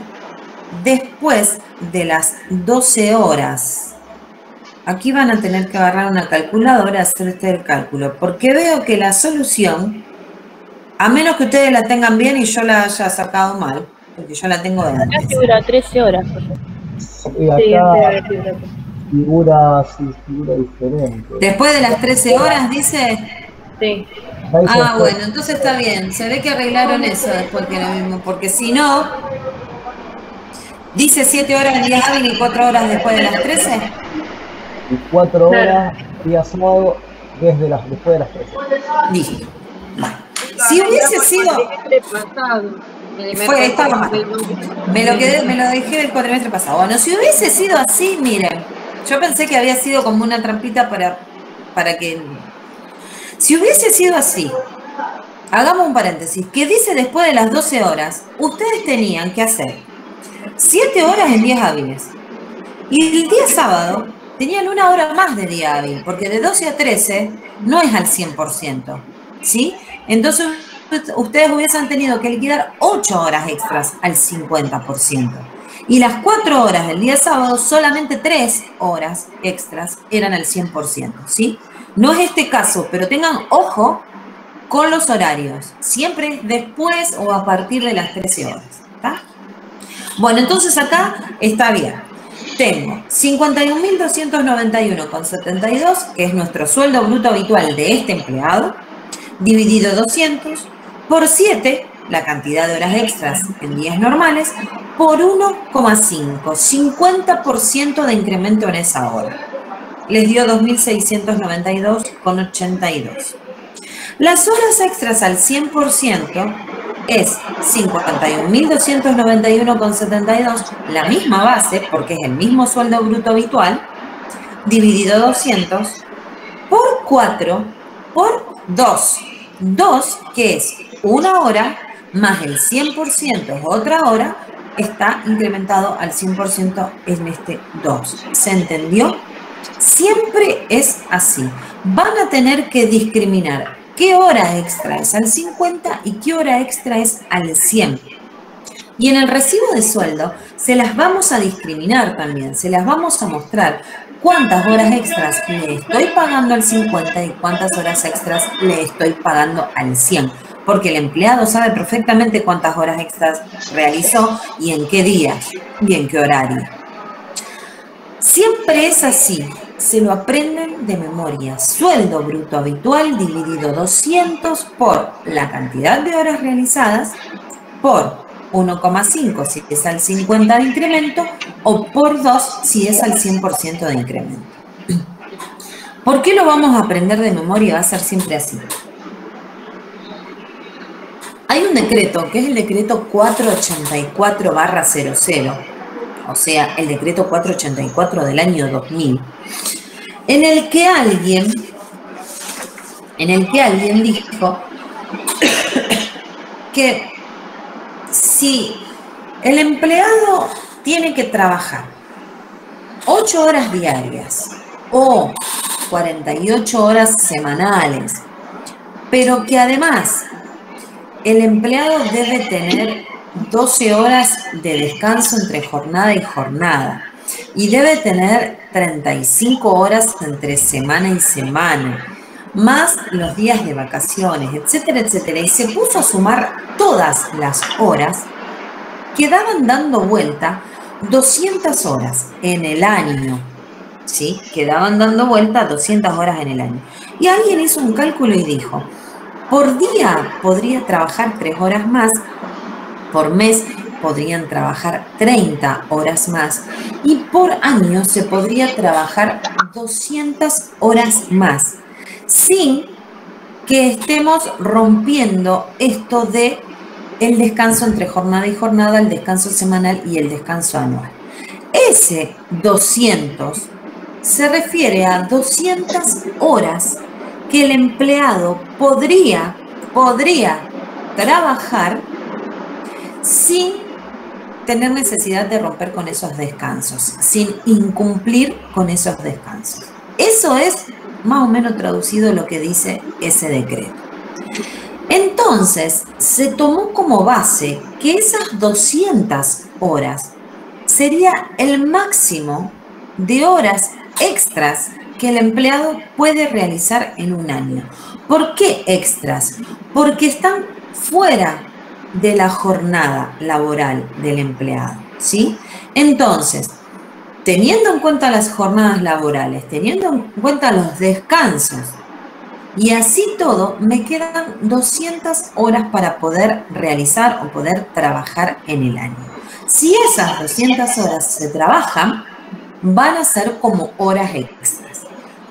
después de las 12 horas. Aquí van a tener que agarrar una calculadora a hacer el cálculo, porque veo que la solución, a menos que ustedes la tengan bien y yo la haya sacado mal, porque yo la tengo de antes. Acá figura 13 horas. Y acá figura diferente. Después de las 13 horas, dice... Sí. Ah, bueno, entonces está bien. Se ve que arreglaron eso después que lo mismo, porque si no, dice 7 horas en día hábil y 4 horas después de las 13. Y 4 horas día sábado después de las 13. Listo. Bueno. Si hubiese sido... estaba mal. Me lo dejé del cuatrimestre pasado. Bueno, si hubiese sido así, miren, yo pensé que había sido como una trampita para que... Si hubiese sido así, hagamos un paréntesis, que dice después de las 12 horas, ustedes tenían que hacer 7 horas en días hábiles. Y el día sábado tenían 1 hora más de día hábil, porque de 12 a 13 no es al 100%, ¿sí? Entonces ustedes hubiesen tenido que liquidar 8 horas extras al 50%. Y las 4 horas del día sábado, solamente 3 horas extras eran al 100%, ¿sí? No es este caso, pero tengan ojo con los horarios. Siempre después o a partir de las 13 horas. ¿Está? Bueno, entonces acá está bien. Tengo 51.291,72, que es nuestro sueldo bruto habitual de este empleado, dividido 200 por 7, la cantidad de horas extras en días normales, por 1,5, 50% de incremento en esa hora. Les dio 2.692,82. Las horas extras al 100% es 51.291,72, la misma base, porque es el mismo sueldo bruto habitual, dividido 200, por 4, por 2. 2, que es 1 hora, más el 100% es otra hora, está incrementado al 100% en este 2. ¿Se entendió? Siempre es así. Van a tener que discriminar qué hora extra es al 50 y qué hora extra es al 100. Y en el recibo de sueldo se las vamos a discriminar también, se las vamos a mostrar cuántas horas extras le estoy pagando al 50 y cuántas horas extras le estoy pagando al 100. Porque el empleado sabe perfectamente cuántas horas extras realizó y en qué día y en qué horario. Siempre es así, se lo aprenden de memoria. Sueldo bruto habitual dividido 200 por la cantidad de horas realizadas por 1,5 si es al 50 de incremento o por 2 si es al 100% de incremento. ¿Por qué lo vamos a aprender de memoria? Va a ser siempre así. Hay un decreto que es el decreto 484/00, o sea, el decreto 484 del año 2000, en el que alguien dijo que si el empleado tiene que trabajar 8 horas diarias o 48 horas semanales, pero que además el empleado debe tener 12 horas de descanso entre jornada y jornada y debe tener 35 horas entre semana y semana, más los días de vacaciones, etcétera, etcétera, y se puso a sumar todas las horas, quedaban dando vuelta 200 horas en el año, ¿sí? Quedaban dando vuelta 200 horas en el año. Y alguien hizo un cálculo y dijo, por día podría trabajar 3 horas más, por mes podrían trabajar 30 horas más y por año se podría trabajar 200 horas más, sin que estemos rompiendo esto de el descanso entre jornada y jornada, el descanso semanal y el descanso anual. Ese 200 se refiere a 200 horas que el empleado podría trabajar sin tener necesidad de romper con esos descansos, sin incumplir con esos descansos. Eso es más o menos traducido lo que dice ese decreto. Entonces, se tomó como base que esas 200 horas sería el máximo de horas extras que el empleado puede realizar en un año. ¿Por qué extras? Porque están fuera de la jornada laboral del empleado, ¿sí? Entonces, teniendo en cuenta las jornadas laborales, teniendo en cuenta los descansos, y así todo, me quedan 200 horas para poder realizar o poder trabajar en el año. Si esas 200 horas se trabajan, van a ser como horas extras.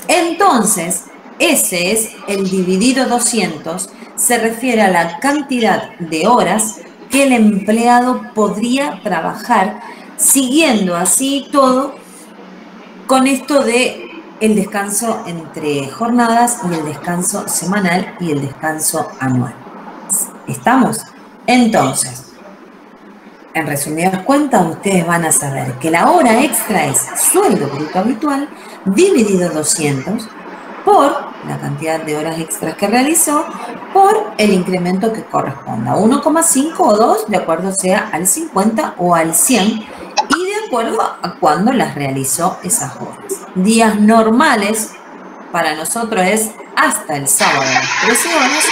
Entonces, ese es el dividido 200, se refiere a la cantidad de horas que el empleado podría trabajar, siguiendo así todo con esto de el descanso entre jornadas y el descanso semanal y el descanso anual. ¿Estamos? Entonces, en resumidas cuentas, ustedes van a saber que la hora extra es sueldo bruto habitual dividido 200 por la cantidad de horas extras que realizó por el incremento que corresponda, 1,5 o 2, de acuerdo sea al 50 o al 100, y de acuerdo a cuándo las realizó esas horas. Días normales para nosotros es hasta el sábado las 13 horas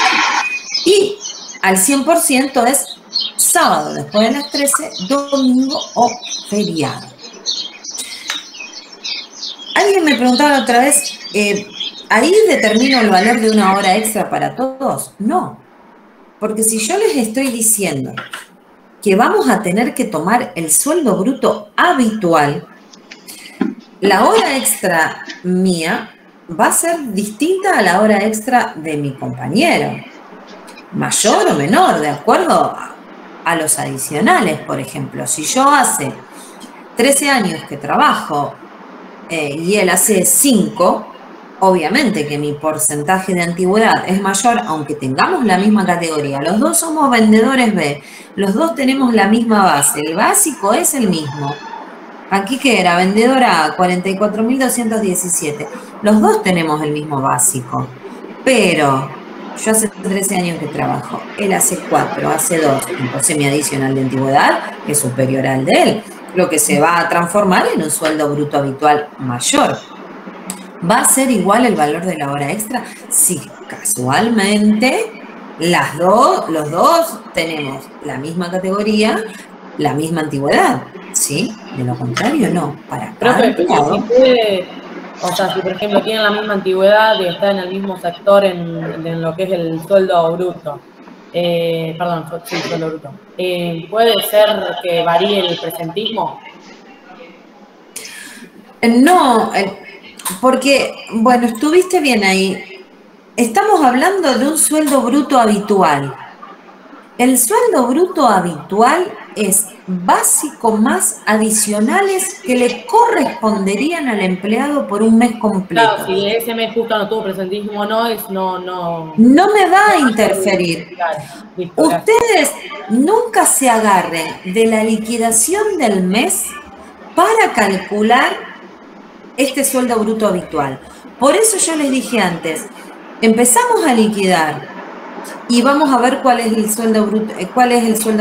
y al 100% es sábado después de las 13, domingo o feriado. Alguien me preguntaba otra vez, ¿ahí determino el valor de una hora extra para todos? No, porque si yo les estoy diciendo que vamos a tener que tomar el sueldo bruto habitual, la hora extra mía va a ser distinta a la hora extra de mi compañero, mayor o menor, de acuerdo a los adicionales. Por ejemplo, si yo hace 13 años que trabajo y él hace 5, obviamente que mi porcentaje de antigüedad es mayor, aunque tengamos la misma categoría. Los dos somos vendedores B, los dos tenemos la misma base, el básico es el mismo. Aquí que era vendedora A, 44.217. Los dos tenemos el mismo básico, pero yo hace 13 años que trabajo, él hace 4, hace 2, entonces mi adicional de antigüedad es superior al de él, lo que se va a transformar en un sueldo bruto habitual mayor. ¿Va a ser igual el valor de la hora extra? Sí, casualmente los dos tenemos la misma categoría, la misma antigüedad, ¿sí? De lo contrario, no. Para cada empleado. Si puede, o sea, si por ejemplo tienen la misma antigüedad y está en el mismo sector en lo que es el sueldo bruto, sueldo bruto, ¿puede ser que varíe el presentismo? No, porque, bueno, estuviste bien ahí. Estamos hablando de un sueldo bruto habitual. El sueldo bruto habitual es básico más adicionales que le corresponderían al empleado por un mes completo. Claro, si ese mes justo no tuvo presentismo o no, no me va a interferir. Ustedes nunca se agarren de la liquidación del mes para calcular este sueldo bruto habitual. Por eso yo les dije antes, empezamos a liquidar y vamos a ver cuál es el sueldo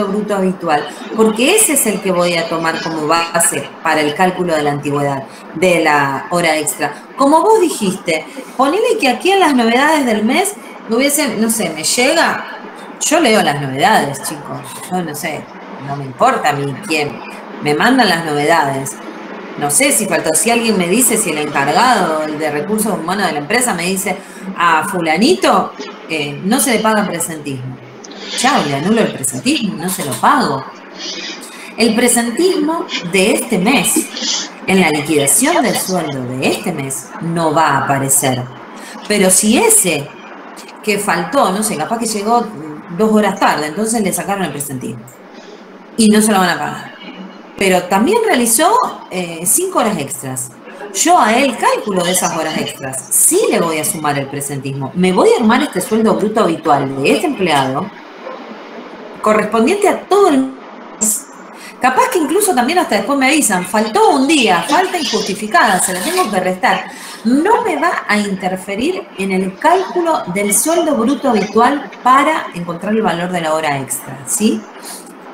bruto habitual, porque ese es el que voy a tomar como base para el cálculo de la antigüedad, de la hora extra. Como vos dijiste, ponele que aquí en las novedades del mes hubiesen, no sé, me llega, yo leo las novedades, chicos, yo no sé, no me importa a mí quién, me mandan las novedades. No sé si faltó, si alguien me dice, si el encargado, el de recursos humanos de la empresa me dice, a fulanito no se le paga presentismo. Chao, le anulo el presentismo, no se lo pago. El presentismo de este mes, en la liquidación del sueldo de este mes, no va a aparecer. Pero si ese que faltó, no sé, capaz que llegó 2 horas tarde, entonces le sacaron el presentismo y no se lo van a pagar. Pero también realizó 5 horas extras. Yo a él cálculo de esas horas extras. Sí le voy a sumar el presentismo. Me voy a armar este sueldo bruto habitual de este empleado correspondiente a todo el mes. Capaz que incluso también hasta después me avisan, faltó un día, falta injustificada, se la tengo que restar. No me va a interferir en el cálculo del sueldo bruto habitual para encontrar el valor de la hora extra, ¿sí?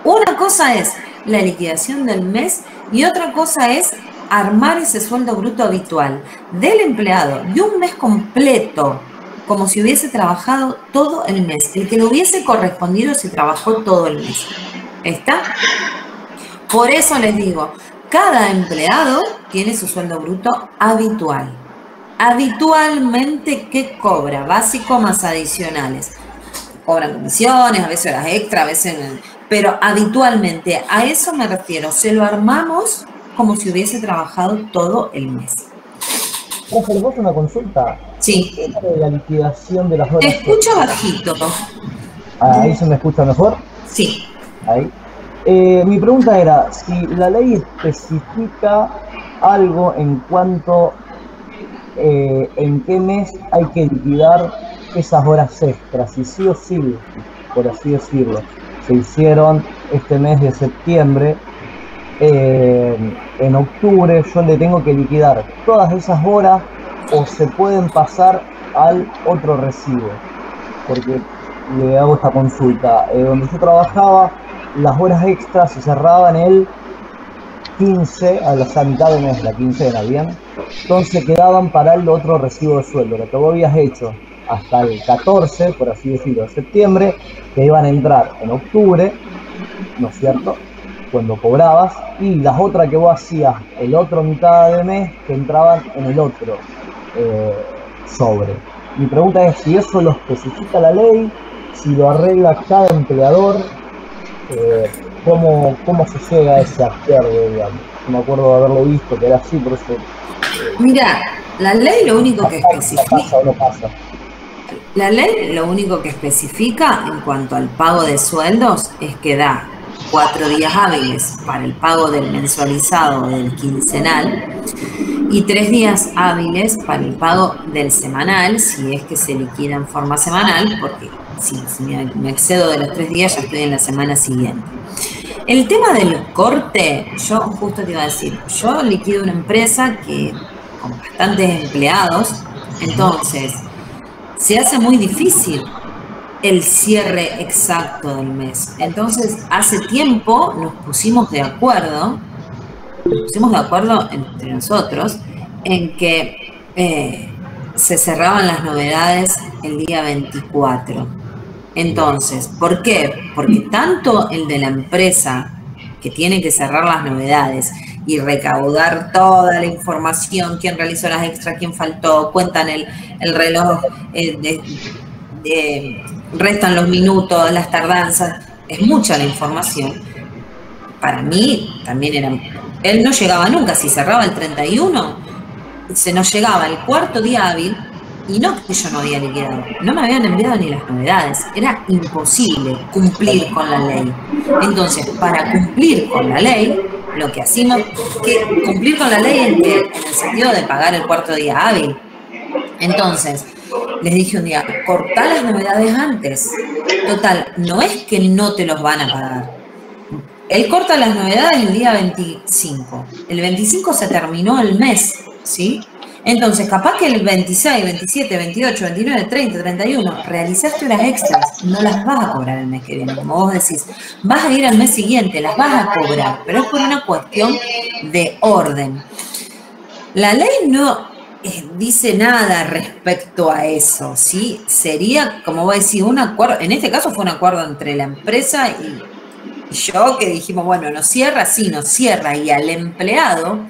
Una cosa es la liquidación del mes y otra cosa es armar ese sueldo bruto habitual del empleado de un mes completo, como si hubiese trabajado todo el mes, el que le hubiese correspondido si trabajó todo el mes. ¿Está? Por eso les digo, cada empleado tiene su sueldo bruto habitual. Habitualmente, ¿qué cobra? Básico más adicionales. Cobran comisiones, a veces horas extra, a veces... Pero habitualmente, a eso me refiero, se lo armamos como si hubiese trabajado todo el mes. Profe, ¿les hago una consulta? Sí. ¿Qué de la liquidación de las horas? Te escucho bajito. ¿Ahí se me escucha mejor? Sí. Ahí. Mi pregunta era, si la ley especifica algo en cuanto en qué mes hay que liquidar esas horas extras, y sí o sí, por así decirlo, se hicieron este mes de septiembre, en octubre yo le tengo que liquidar todas esas horas o se pueden pasar al otro recibo. Porque le hago esta consulta, donde yo trabajaba, las horas extras se cerraban el 15, a la mitad de mes, la quincena, ¿bien? Entonces quedaban para el otro recibo de sueldo, lo que vos habías hecho hasta el 14, por así decirlo, de septiembre, que iban a entrar en octubre, ¿no es cierto?, cuando cobrabas, y las otras que vos hacías el otro mitad de mes, que entraban en el otro sobre. Mi pregunta es si eso lo especifica la ley, si lo arregla cada empleador, ¿cómo se llega a ese acuerdo, digamos? No me acuerdo de haberlo visto, que era así, por eso... Mira, la ley lo único que especifica... ¿Pasa o no pasa? La ley lo único que especifica en cuanto al pago de sueldos es que da 4 días hábiles para el pago del mensualizado o del quincenal y 3 días hábiles para el pago del semanal, si es que se liquida en forma semanal, porque si me excedo de los 3 días ya estoy en la semana siguiente. El tema del corte, yo justo te iba a decir, yo liquido una empresa que con bastantes empleados, entonces se hace muy difícil el cierre exacto del mes. Entonces, hace tiempo nos pusimos de acuerdo entre nosotros en que se cerraban las novedades el día 24. Entonces, ¿por qué? Porque tanto el de la empresa que tiene que cerrar las novedades y recaudar toda la información, quién realizó las extras, quién faltó, cuentan el reloj, restan los minutos, las tardanzas, es mucha la información. Para mí también era, él no llegaba nunca, si cerraba el 31, se nos llegaba el cuarto día hábil y no que yo no había liquidado, no me habían enviado ni las novedades, era imposible cumplir con la ley. Entonces, para cumplir con la ley, lo que hacíamos, que cumplir con la ley en el sentido de pagar el cuarto día hábil. Entonces, les dije un día, cortá las novedades antes. Total, no es que no te los van a pagar. Él corta las novedades el día 25. El 25 se terminó el mes, ¿sí? Entonces, capaz que el 26, 27, 28, 29, 30, 31 realizaste horas extras, no las vas a cobrar el mes que viene. Como vos decís, vas a ir al mes siguiente, las vas a cobrar, pero es por una cuestión de orden. La ley no dice nada respecto a eso, ¿sí? Sería, como vos decís, un acuerdo, en este caso fue un acuerdo entre la empresa y yo, que dijimos, bueno, nos cierra, sí, nos cierra, y al empleado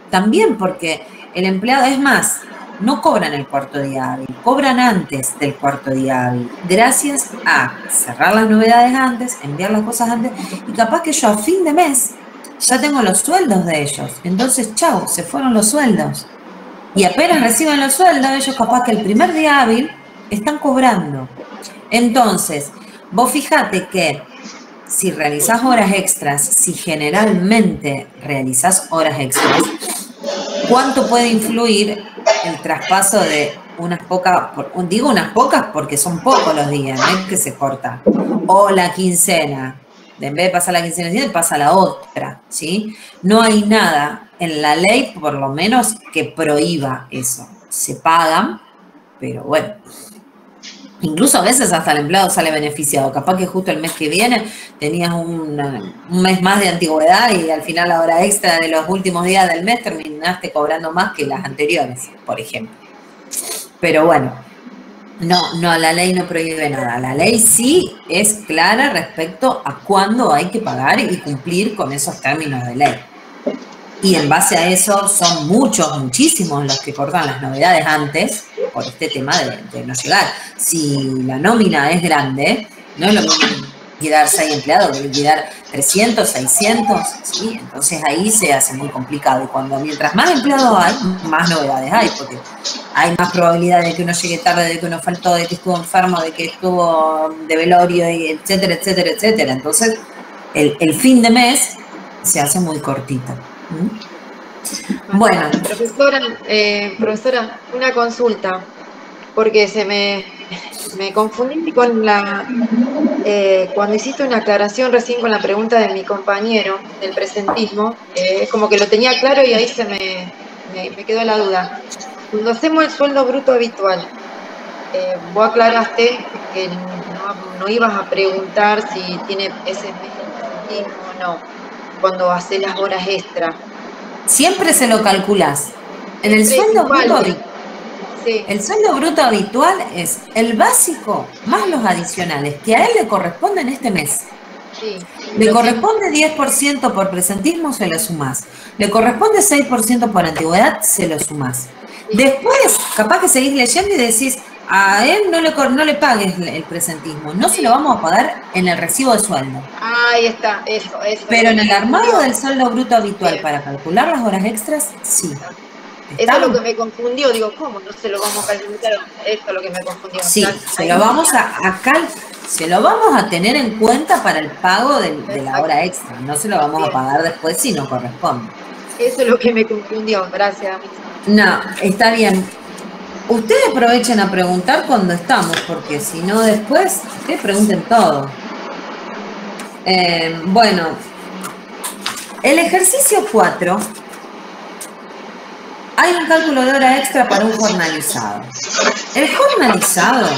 también, porque el empleado, es más, no cobran el cuarto día hábil, cobran antes del cuarto día hábil, gracias a cerrar las novedades antes, enviar las cosas antes, y capaz que yo a fin de mes ya tengo los sueldos de ellos, entonces, chau, se fueron los sueldos. Y apenas reciben los sueldos, ellos capaz que el primer día hábil están cobrando. Entonces, vos fijate que si realizás horas extras, si generalmente realizás horas extras, ¿cuánto puede influir el traspaso de unas pocas, digo unas pocas porque son pocos los días, no es que se corta, o la quincena, en vez de pasar la quincena siguiente, pasa la otra, ¿sí? No hay nada en la ley, por lo menos, que prohíba eso. Se pagan, pero bueno. Incluso a veces hasta el empleado sale beneficiado. Capaz que justo el mes que viene tenías un mes más de antigüedad y al final la hora extra de los últimos días del mes terminaste cobrando más que las anteriores, por ejemplo. Pero bueno, no, la ley no prohíbe nada. La ley sí es clara respecto a cuándo hay que pagar y cumplir con esos términos de ley. Y en base a eso son muchísimos los que cortan las novedades antes por este tema de no llegar. Si la nómina es grande, no es lo mismo liquidar 6 empleados que liquidar 300, 600, ¿sí? Entonces ahí se hace muy complicado. Y mientras más empleados hay, más novedades hay, porque hay más probabilidad de que uno llegue tarde, de que uno faltó, de que estuvo enfermo, de que estuvo de velorio, etcétera, etcétera, etcétera. Entonces el fin de mes se hace muy cortito. Bueno. Profesora, una consulta, porque me confundí con cuando hiciste una aclaración recién con la pregunta de mi compañero del presentismo, es como que lo tenía claro y ahí se me quedó la duda. Cuando hacemos el sueldo bruto habitual, vos aclaraste que no ibas a preguntar si tiene ese mes el presentismo o no, cuando haces las horas extra. Siempre se lo calculás. En el sueldo bruto habitual. Sí. El sueldo bruto habitual es el básico más los adicionales, que a él le corresponden este mes. Sí. Le corresponde 10% por presentismo, se lo sumás. Le corresponde 6% por antigüedad, se lo sumás. Sí. Después, capaz que seguís leyendo y decís, a él no le pagues el presentismo, no se lo vamos a pagar en el recibo de sueldo. Ahí está, eso. Pero en el armado del sueldo bruto habitual, para calcular las horas extras, sí. Eso es lo que me confundió, digo, ¿cómo no se lo vamos a calcular? Esto es lo que me confundió. Sí, se lo vamos a tener en cuenta para el pago de la hora extra, no se lo vamos a pagar después si no corresponde. Eso es lo que me confundió. Gracias. No, está bien. Ustedes aprovechen a preguntar cuando estamos, porque si no después, ustedes pregunten todo. Bueno, el ejercicio 4, hay un cálculo de hora extra para un jornalizado. El jornalizado,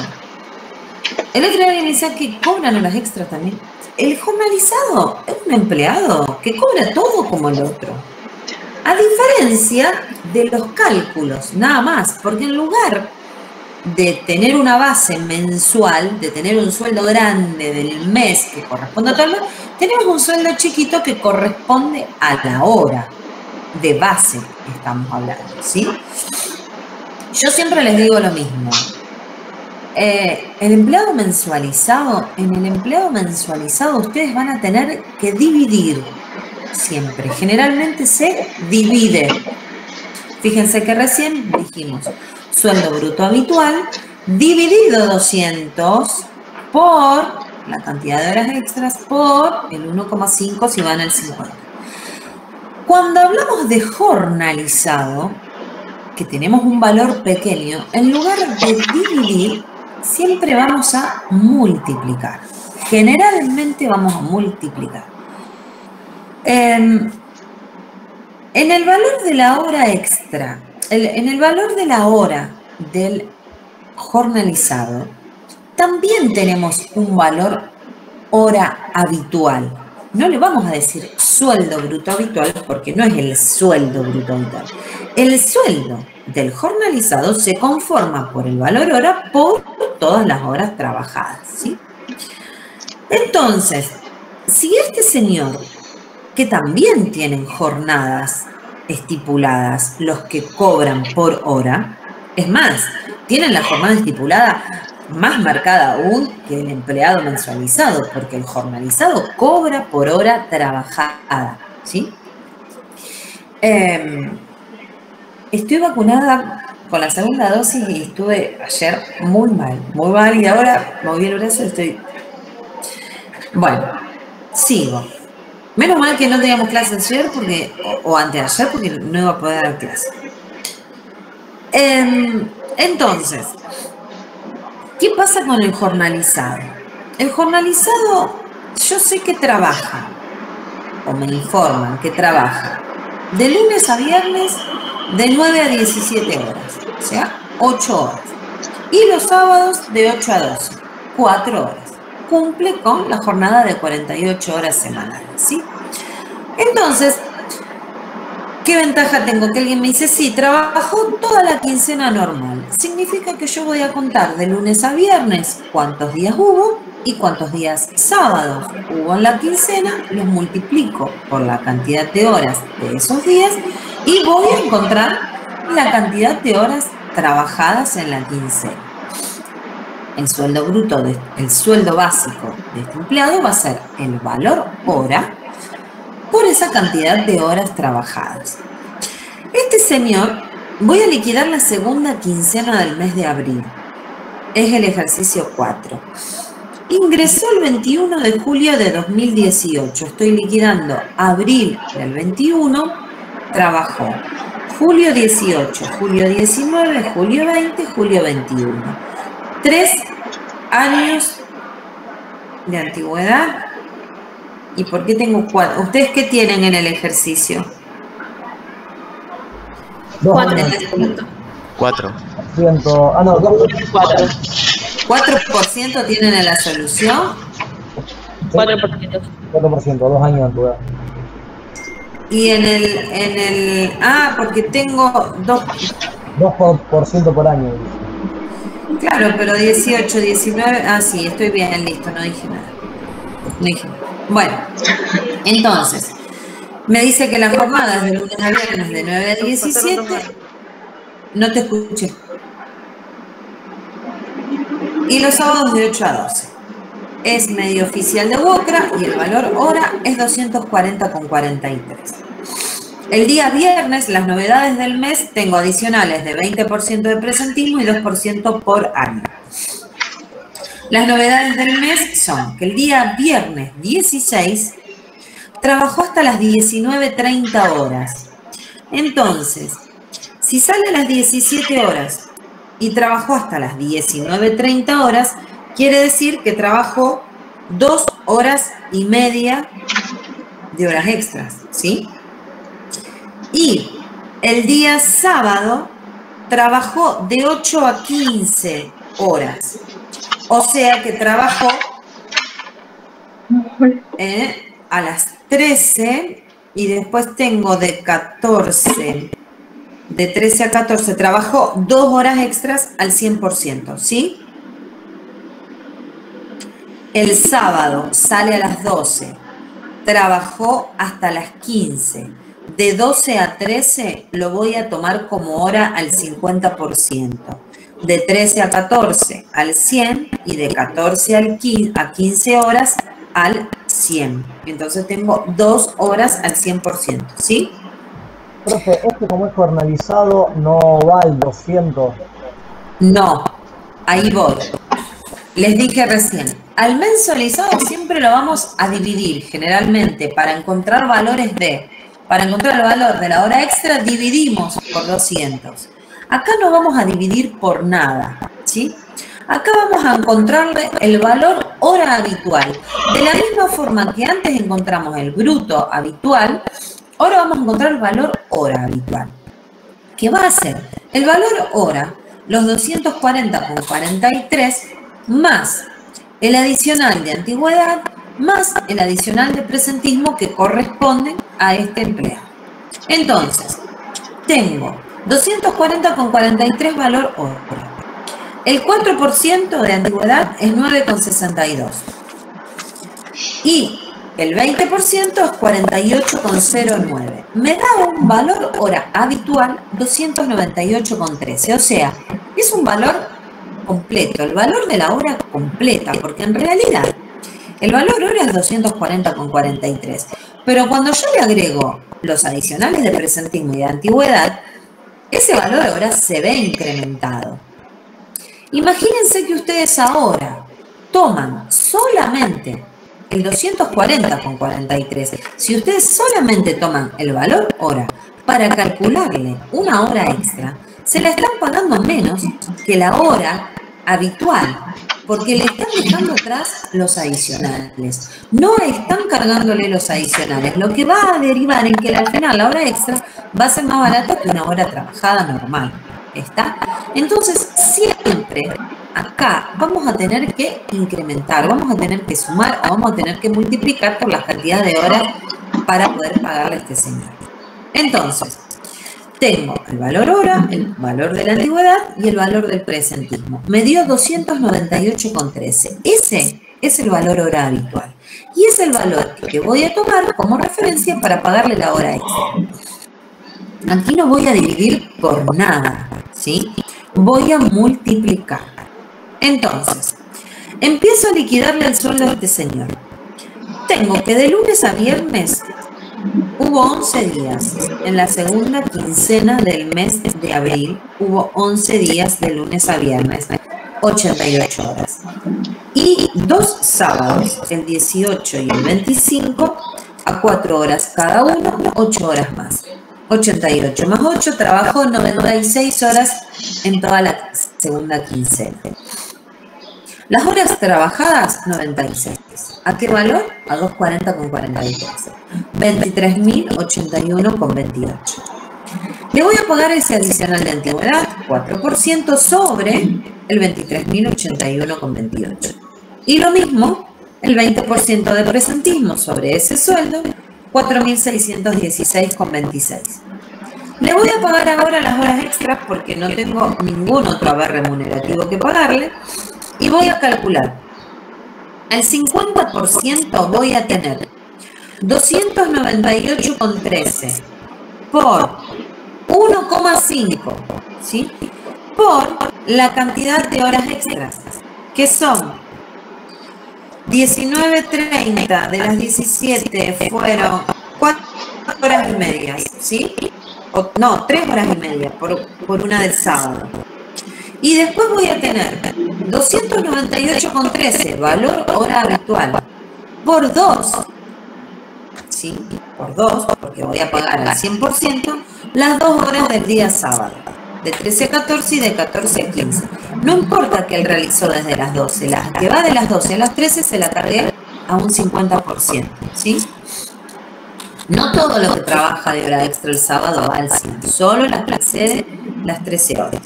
el otro día me decía que cobran horas extras también. El jornalizado es un empleado que cobra todo como el otro. A diferencia de los cálculos, nada más, porque en lugar de tener una base mensual, de tener un sueldo grande del mes que corresponde a todo el mes, tenemos un sueldo chiquito que corresponde a la hora de base que estamos hablando, ¿sí? Yo siempre les digo lo mismo. El empleado mensualizado, en el empleado mensualizado ustedes van a tener que dividir siempre. Generalmente se divide. Fíjense que recién dijimos sueldo bruto habitual dividido 200 por la cantidad de horas extras por el 1,5 si van al 50. Cuando hablamos de jornalizado, que tenemos un valor pequeño, en lugar de dividir, siempre vamos a multiplicar. Generalmente vamos a multiplicar. En el valor de la hora extra, en el valor de la hora del jornalizado, también tenemos un valor hora habitual. No le vamos a decir sueldo bruto habitual porque no es el sueldo bruto habitual. El sueldo del jornalizado se conforma por el valor hora por todas las horas trabajadas, ¿sí? Entonces, si este señor, que también tienen jornadas estipuladas, los que cobran por hora, es más, tienen la jornada estipulada más marcada aún que el empleado mensualizado, porque el jornalizado cobra por hora trabajada, ¿sí? Estoy vacunada con la segunda dosis y estuve ayer muy mal, y ahora moví el brazo y estoy... Bueno, sigo. Menos mal que no teníamos clase ayer porque, o antes de ayer porque no iba a poder dar clase. Entonces, ¿qué pasa con el jornalizado? El jornalizado, yo sé que trabaja, o me informan que trabaja, de lunes a viernes de 9 a 17 horas, o sea, 8 horas. Y los sábados de 8 a 12, 4 horas. Cumple con la jornada de 48 horas semanales, ¿sí? Entonces, ¿qué ventaja tengo? Que alguien me dice, sí, trabajó toda la quincena normal. Significa que yo voy a contar de lunes a viernes cuántos días hubo y cuántos días sábados hubo en la quincena, los multiplico por la cantidad de horas de esos días y voy a encontrar la cantidad de horas trabajadas en la quincena. El sueldo bruto, el sueldo básico de este empleado va a ser el valor hora por esa cantidad de horas trabajadas. Este señor, voy a liquidar la segunda quincena del mes de abril. Es el ejercicio 4. Ingresó el 21 de julio de 2018. Estoy liquidando abril del 21, trabajó julio 18, julio 19, julio 20, julio 21. 3 años de antigüedad. ¿Y por qué tengo 4? ¿Ustedes qué tienen en el ejercicio? 4. 4. 4. 4% tienen en la solución. 4%. 4%, 2 años de antigüedad. Y en el porque tengo 2% por año. Claro, pero 18, 19, sí, estoy bien, listo, no dije nada. Bueno, entonces, me dice que la jornada es de lunes a viernes de 9 a 17. No te escuché. Y los sábados de 8 a 12. Es medio oficial de UOCRA y el valor hora es 240,43. El día viernes, las novedades del mes, tengo adicionales de 20% de presentismo y 2% por año. Las novedades del mes son que el día viernes 16 trabajó hasta las 19:30 horas Entonces, si sale a las 17 horas y trabajó hasta las 19:30 horas, quiere decir que trabajó 2 horas y media de horas extras, ¿sí? Y el día sábado trabajó de 8 a 15 horas. O sea que trabajó a las 13 y después tengo de 14. De 13 a 14 trabajó 2 horas extras al 100%, ¿sí? El sábado sale a las 12, trabajó hasta las 15. De 12 a 13 lo voy a tomar como hora al 50%. De 13 a 14 al 100 y de 14 a 15 horas al 100. Entonces tengo 2 horas al 100%, ¿sí? Profe, como es jornalizado, no va al 200. No, ahí voy. Les dije recién, al mensualizado siempre lo vamos a dividir generalmente para encontrar el valor de la hora extra, dividimos por 200. Acá no vamos a dividir por nada, ¿sí? Acá vamos a encontrarle el valor hora habitual. De la misma forma que antes encontramos el bruto habitual, ahora vamos a encontrar el valor hora habitual. ¿Qué va a ser? El valor hora, los 240,43 más el adicional de antigüedad más el adicional de presentismo que corresponden a este empleado. Entonces, tengo 240,43 valor hora. El 4% de antigüedad es 9,62. Y el 20% es 48,09. Me da un valor hora habitual 298,13. O sea, es un valor completo, el valor de la hora completa, porque en realidad el valor hora es 240,43. Pero cuando yo le agrego los adicionales de presentismo y de antigüedad, ese valor de hora se ve incrementado. Imagínense que ustedes ahora toman solamente el 240,43. Si ustedes solamente toman el valor hora para calcularle una hora extra, se la están pagando menos que la hora habitual, porque le están dejando atrás los adicionales. No están cargándole los adicionales, lo que va a derivar en que al final la hora extra va a ser más barata que una hora trabajada normal. ¿Está? Entonces, siempre acá vamos a tener que incrementar, vamos a tener que sumar o vamos a tener que multiplicar por la cantidad de horas para poder pagarle a este señor. Entonces, tengo el valor hora, el valor de la antigüedad y el valor del presentismo. Me dio 298,13. Ese es el valor hora habitual. Y es el valor que voy a tomar como referencia para pagarle la hora extra. Aquí no voy a dividir por nada, ¿sí? Voy a multiplicar. Entonces, empiezo a liquidarle el sueldo a este señor. Tengo que de lunes a viernes hubo 11 días. En la segunda quincena del mes de abril hubo 11 días de lunes a viernes, 88 horas. Y 2 sábados, el 18 y el 25, a 4 horas cada uno, 8 horas más. 88 más 8, trabajó 96 horas en toda la segunda quincena. Las horas trabajadas, 96. ¿A qué valor? A 240,43. 23.081,28. Le voy a pagar ese adicional de antigüedad, 4% sobre el 23.081,28. Y lo mismo, el 20% de presentismo sobre ese sueldo, 4.616,26. Le voy a pagar ahora las horas extras porque no tengo ningún otro haber remunerativo que pagarle. Y voy a calcular. Al 50% voy a tener 298,13 por 1,5, ¿sí? Por la cantidad de horas extras, que son 19:30 de las 17 fueron 4 horas y media, ¿sí? No, 3 horas y media por una del sábado. Y después voy a tener 298,13, valor hora habitual, por 2 ¿sí? Por 2, porque voy a pagar al 100%, las 2 horas del día sábado, de 13 a 14 y de 14 a 15. No importa que él realizó desde las 12, la que va de las 12 a las 13 se la cargué a un 50%, ¿sí? No todo lo que trabaja de hora extra el sábado va al 100, solo las que exceden las 13 horas.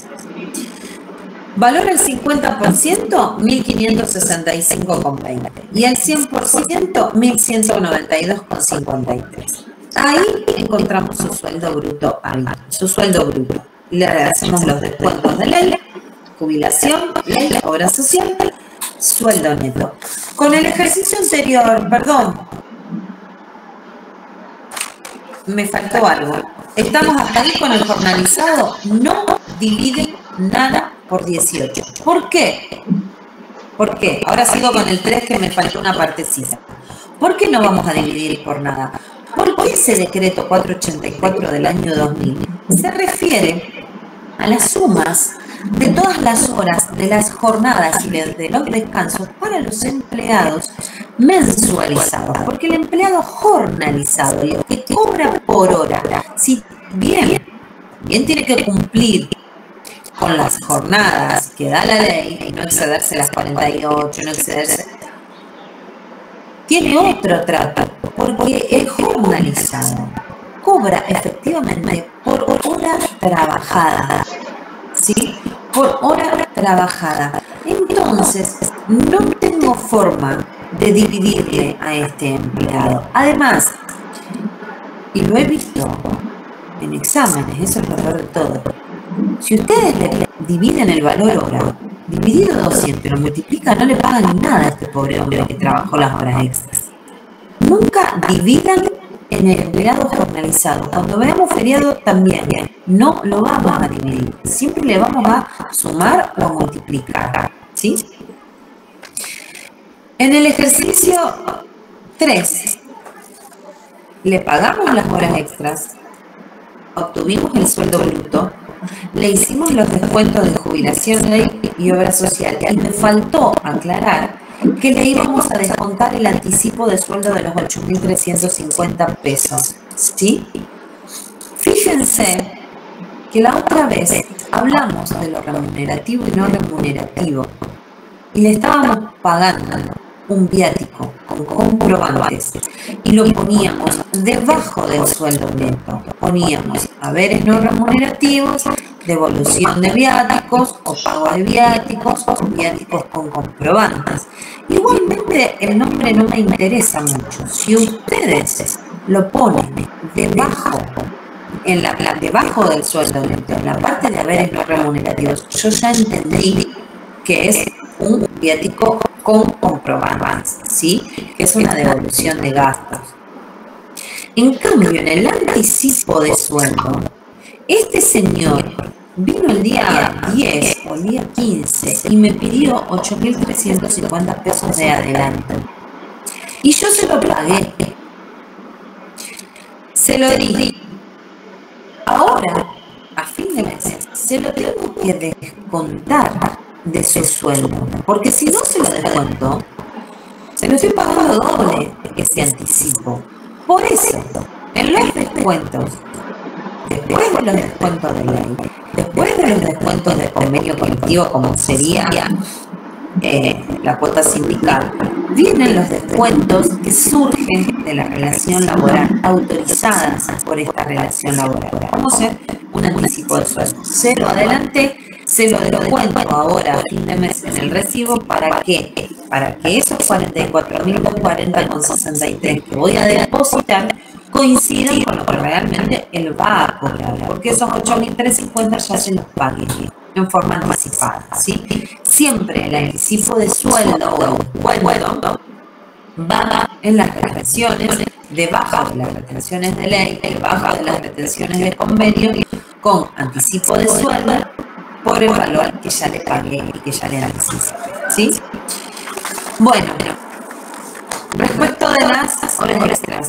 Valor al 50%, 1.565,20. Y al 100%, 1.192,53. Ahí encontramos su sueldo bruto anual, su sueldo bruto. Le hacemos los descuentos de ley, jubilación, ley, obra social, sueldo neto. Con el ejercicio anterior, perdón, me faltó algo. Estamos hasta ahí con el formalizado, no divide nada por 18. ¿Por qué? ¿Por qué? Ahora sigo con el 3 que me faltó una partecita. ¿Por qué no vamos a dividir por nada? Porque ese decreto 484 del año 2000 se refiere a las sumas de todas las horas de las jornadas y de los descansos para los empleados mensualizados, porque el empleado jornalizado, el que cobra por hora, si bien tiene que cumplir con las jornadas que da la ley y no excederse las 48, no excederse, tiene otro trato, porque el jornalizado cobra efectivamente por hora trabajada, ¿sí? Por hora trabajada. Entonces, no tengo forma de dividirle a este empleado. Además, y lo he visto en exámenes, eso es lo peor de todo. Si ustedes le dividen el valor hora, dividido 200, lo multiplican, no le pagan nada a este pobre hombre que trabajó las horas extras. Nunca dividan en el empleado jornalizado. Cuando veamos feriado también, no lo vamos a dividir. Siempre le vamos a sumar o a multiplicar, ¿sí? En el ejercicio 3, le pagamos las horas extras, obtuvimos el sueldo bruto, le hicimos los descuentos de jubilación, ley y obra social. Y me faltó aclarar que le íbamos a descontar el anticipo de sueldo de los 8.350 pesos, ¿sí? Fíjense que la otra vez hablamos de lo remunerativo y no remunerativo y le estábamos pagando un viático con comprobantes y lo poníamos debajo del sueldo neto. Poníamos haberes no remunerativos, devolución de viáticos o pago de viáticos o viáticos con comprobantes. Igualmente el nombre no me interesa mucho. Si ustedes lo ponen debajo, debajo del sueldo neto, en la parte de haberes no remunerativos, yo ya entendí que es un viático con comprobantes, ¿sí? Que es una devolución de gastos. En cambio, en el anticipo de sueldo, este señor vino el día 10 o el día 15 y me pidió 8.350 pesos de adelanto. Y yo se lo pagué. Se lo di. Ahora, a fin de mes, se lo tengo que descontar de su sueldo. Porque si no se lo descuento, se lo estoy pagando doble ese anticipo. Por eso, en los descuentos, después de los descuentos de ley, después de los descuentos de convenio colectivo, como sería la cuota sindical, vienen los descuentos que surgen de la relación laboral, autorizadas por esta relación laboral. Vamos a hacer un anticipo de sueldo. Se lo adelanté, se lo descuento ahora a fin de mes en el recibo. ¿Para qué? Para que esos 44.240,63 que voy a depositar coincidan con lo que realmente él va a cobrar, porque esos 8.350 ya se los pagué en forma anticipada, ¿sí? Siempre el anticipo de sueldo o descuento va en las retenciones, debajo de las retenciones de ley, debajo de las retenciones de convenio, con anticipo de sueldo por el valor que ya le pagué y que ya le anticipé, ¿sí? Bueno, respecto de las horas extras,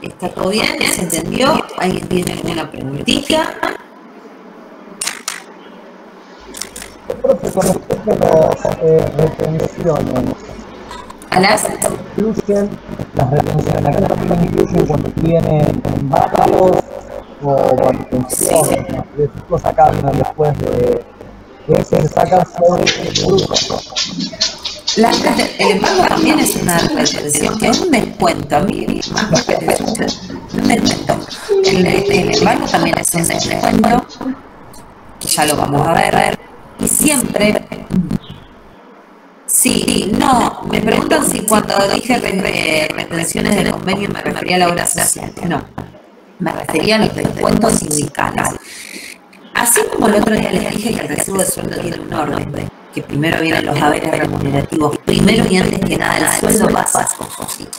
¿está todo bien? ¿Se entendió? ¿Alguien tiene alguna preguntita? Con respecto a las retenciones, ¿A las? incluyen las retenciones acá también incluyen cuando tienen embargos o cuando pensiones, de esas cosas cambian después de que se saca sobre el producto. El embargo también es una retención, que es un descuento. A mí, más que un descuento. El embargo también es un descuento, que ya lo vamos a ver. Y siempre, sí, no, me preguntan si cuando dije retenciones del convenio me refería a la obra social. No, me refería a los descuentos sindicales. Así como el otro día les dije que el recibo de sueldo tiene un orden, que primero vienen los haberes remunerativos, primero y antes que nada el sueldo básico,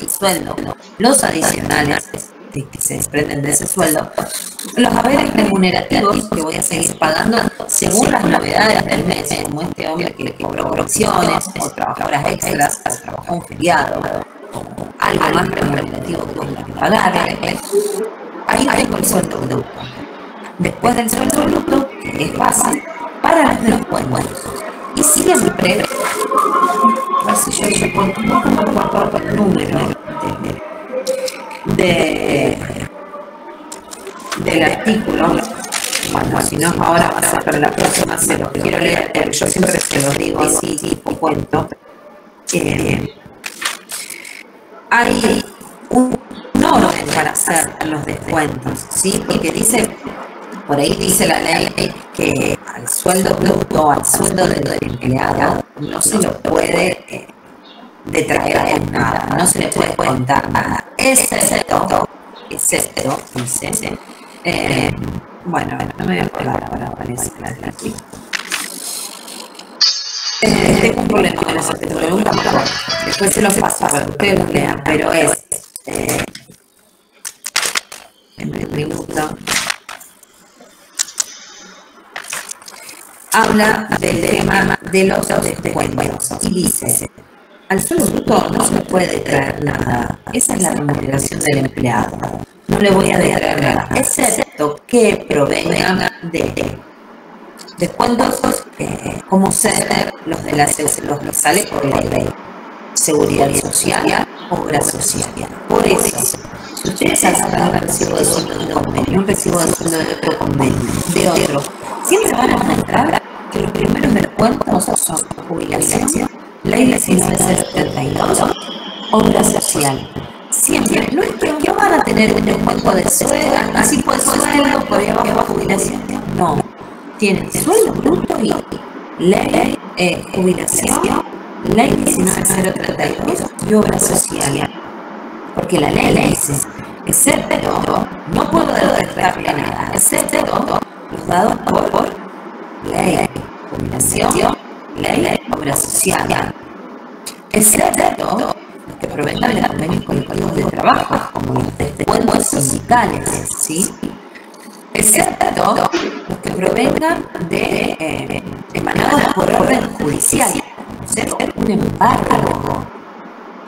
el sueldo, los adicionales que se desprenden de ese sueldo, los haberes remunerativos que voy a seguir pagando según las novedades del mes, como este hombre que cobró opciones, o trabajadoras extras, trabajó un feriado, algo más remunerativo que tengo que pagarle. Ahí tengo el sueldo bruto. Después del sueldo bruto, que es base, para los descuentos. Y siempre, a ver si yo pongo el número del artículo, bueno, si no ahora va a ser para la próxima, se lo quiero leer, pero yo siempre se lo digo así, tipo cuento. Hay un orden para hacer los descuentos, ¿sí? Porque dice, por ahí dice la ley que al sueldo bruto, al sueldo del empleado, no se lo puede detraer en nada, no se le puede contar nada, excepto, dice, bueno, no me voy a pegar ahora, parece que aquí. Tengo un problema con esa pregunta, después se lo paso para que ustedes lo lean, pero es, me pregunto, habla del tema de los descuentos y dice, al sueldo bruto no se le puede traer nada, esa es la remuneración del empleado, no le voy a traer nada, excepto que provengan de descuentos como ser los de los que sale por la ley, seguridad social, obra social. Por eso, si ustedes hacen un recibo de sueldo de un convenio, un recibo de sueldo de otro convenio, de otro, siempre van a encontrar que los primeros descuentos son jubilación, ley 1972, obra social. Siempre, no es que no van a tener un descuento de sueldo, así por sueldo, por ahí abajo jubilación. No, tienen sueldo bruto y ley, jubilación, ley 19032 y obra social. Porque la ley dice, excepto, no puedo detraerle nada, excepto los dados por ley, jubilación, ley, obra social. Excepto los que provengan de convenios colectivos de trabajo, como los descuentos sindicales, ¿sí? Excepto los que provengan de emanados por orden judicial, ser un embargo.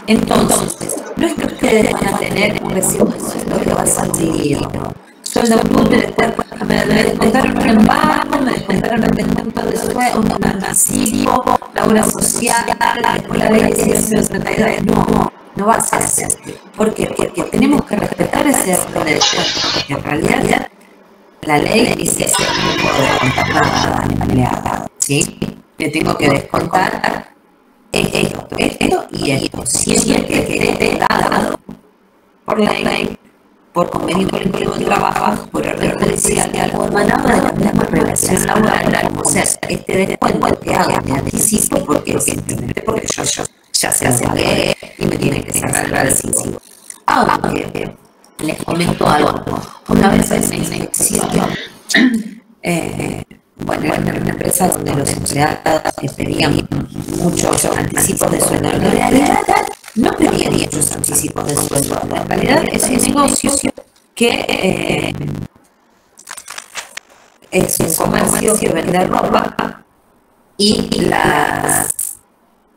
Entonces, no es que ustedes van a tener un recibo de sueldo que va a salir sueldo bruto y después me descontaron un embargo, me descontaron un descuento de sueldo, un anticipo, la obra social, después la ley 1972. No va a ser así. ¿Por qué? Porque tenemos que respetar ese orden de descuento, porque en realidad la ley dice que no puedo descontar nada al empleado, ¿sí? Le tengo que descontar esto y esto, siempre que esté dado por ley, por convenio colectivo de trabajo, por orden judicial, o emanado de la misma relación laboral, como sea este descuento que hago de anticipo, porque yo ya se pagué y me tiene que cerrar el anticipo. Aunque les comento algo, una vez en una inspección, bueno, en una empresa donde los empleados pedían muchos anticipos de sueldo, en realidad no pedían muchos anticipos de sueldo, en realidad es un negocio que es un comercio que vende ropa y las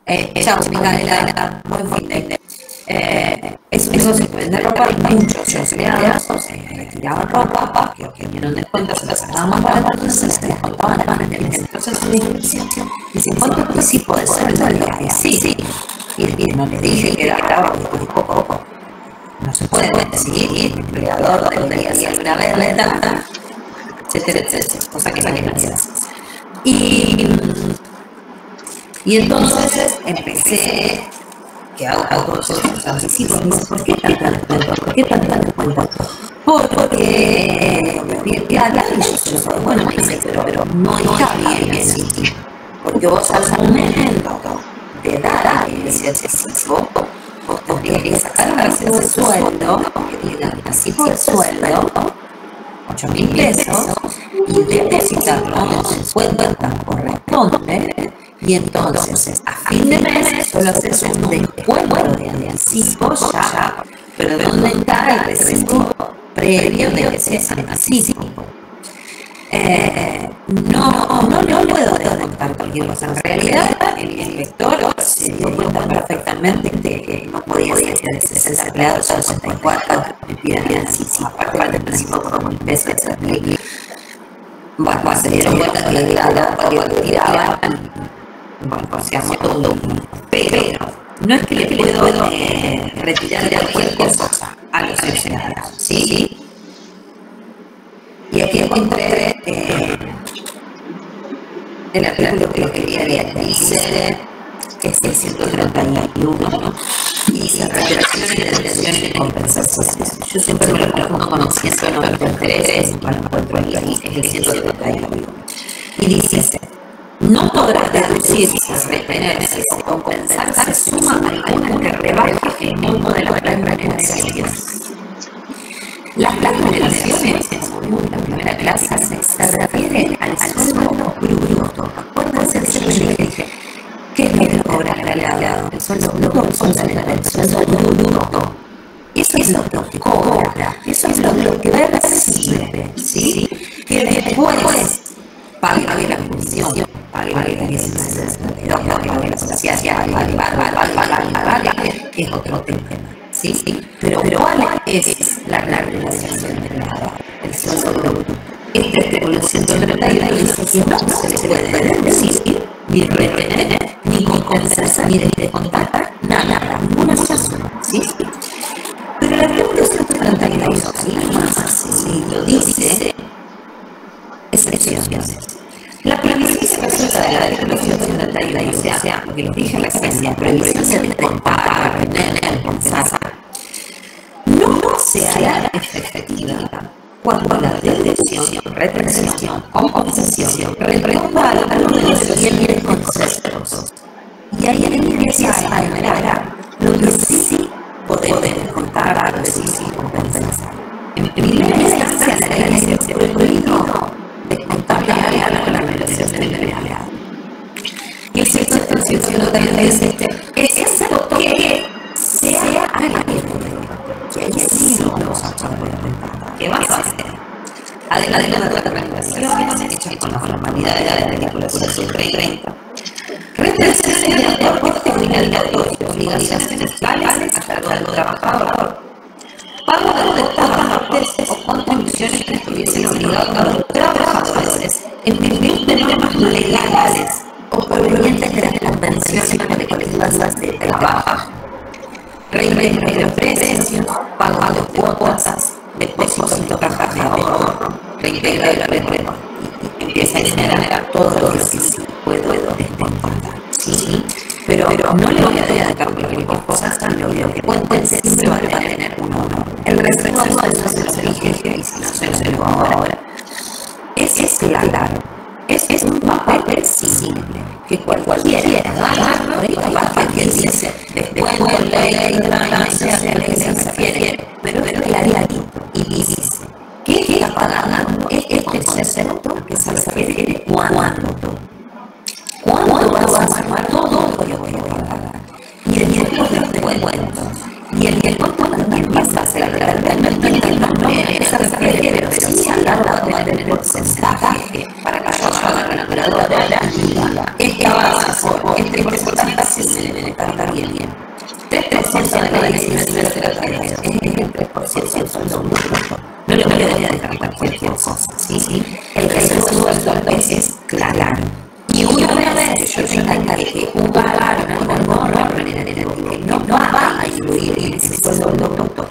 es un negocio que vende ropa y muchos empleados retiraban ropa que vinieron de cuenta, se la sacaban más barato, entonces se les contaban más en el mes. Entonces una inscripción dice, ¿cuánto anticipo de sueldo le hay? Sí. Y no le dije que era bravo, porque poco. no se puede decir, y el empleador debería ser una verdad, etcétera, etcétera, cosa que no se hace. Y entonces empecé, que hago procesos agresivos, me dice, ¿por qué tanta descuento? ¿Por qué tanta descuento? Porque me piden plata y yo soy, bueno, me dice, pero no está bien así, porque vos al momento de dar ese excesivo, vos tendrías que sacar a veces el sueldo, que digan así por sueldo, 8.000 pesos, y depositarlo en el sueldo que corresponde, y entonces a fin de mes solo haces un descuento de anticipo ya, pero ¿dónde está el recibo previo de ese anticipo? No puedo descontar cualquier cosa. En realidad, el inspector se dio cuenta perfectamente de que no podía ser de 60 empleados a 64 que me piden anticipo, aparte del anticipo por 1.000 pesos, etc. Bueno, se dieron cuenta que le tiraban. Bueno, hacíamos todo un pero no es que le puedo retirar cualquier cosa a los empleados, ¿sí? Y aquí encontré el artículo que quería leer, dice que es el 131, y dice retenciones y detenciones y compensaciones. Yo siempre me lo confundo con el 193, bueno, encuentro ahí, es el 131. Y dice, no podrá deducirse, retenerse o compensarse suma alguna que rebaje el monto de las remuneraciones. Las remuneraciones, como en la primera clase, se refieren al sueldo bruto. Acuérdense de lo que yo dije. ¿Qué es lo que cobra el empleado? El sueldo bruto, el sueldo bruto. Eso es lo que cobra, eso es lo que recibe, ¿sí? Que después pague la función, pague la la sociedad, que es otro tema, ¿sí? Pero ¿cuál es la remuneración del empleado? El sueldo bruto. Este artículo 131 dice que no se le puede deducir, ni retener, ni compensar, ni descontar, nada, ninguna suma, ¿sí? Pero el artículo 132, sí, lo dice, excepciones. La prohibición se resulta de la declaración 132, o sea, lo que les dije recién, la prohibición de descontar, retener, compensar, no se hará efectiva cuando la deducción, retención, compensación responda a alguno de los siguientes conceptos. Y ahí empiezas a enumerar lo que sí podemos descontar, reducir y compensar. En primera instancia, la ley dice prohibido descontar la remuneración del empleado. Y el sexto también dice es excepto que sea alguien que haya sido ¿qué vas a hacer? Además de las regulaciones hechas con la formalidad de la regulación 30. Retenciones de aporte obligatorios, obligaciones fiscales a cargo del trabajador. Pago de aportes o contribuciones que estuviesen obligados a los trabajadores en virtud de normas legales o provenientes de las convenciones colectivas de trabajo. Régimen de los precios, pago de cuotas, depósitos de cajas de ahorro, reintegro de la reforma. Y empieza a generar todo lo que sí puedo descontar, ¿sí? Pero no le voy a dedicar cualquier cosa, lo que cuenten siempre va a tener un honor. El resto de eso se los dije, y si no se los digo ahora, es claro. Es un papel simple, que cualquiera agarra y baja que dice, después de ley, de la ganancia, de ley se refiere, pero es clarito, y dice, ¿qué está pagando este concepto que se refiere cuándo? ¿Cuándo vas a sumar todo lo que voy a pagar? Y el tiempo de descuentos. Y el descuento también pasa a ser realmente el nombre, se refiere, pero sí al lado de tener el porcentaje para que yo haga la calculadora de la liga. Esta base por este porcentaje se debe descartar bien. 3% de la licencia de la tarea es el 3% del sueldo bruto. No le voy a dejar cualquier cosa, ¿sí? El resto del sueldo es claro. Y una vez que yo tenga que jugar con algo que no va a influir en ese sueldo bruto,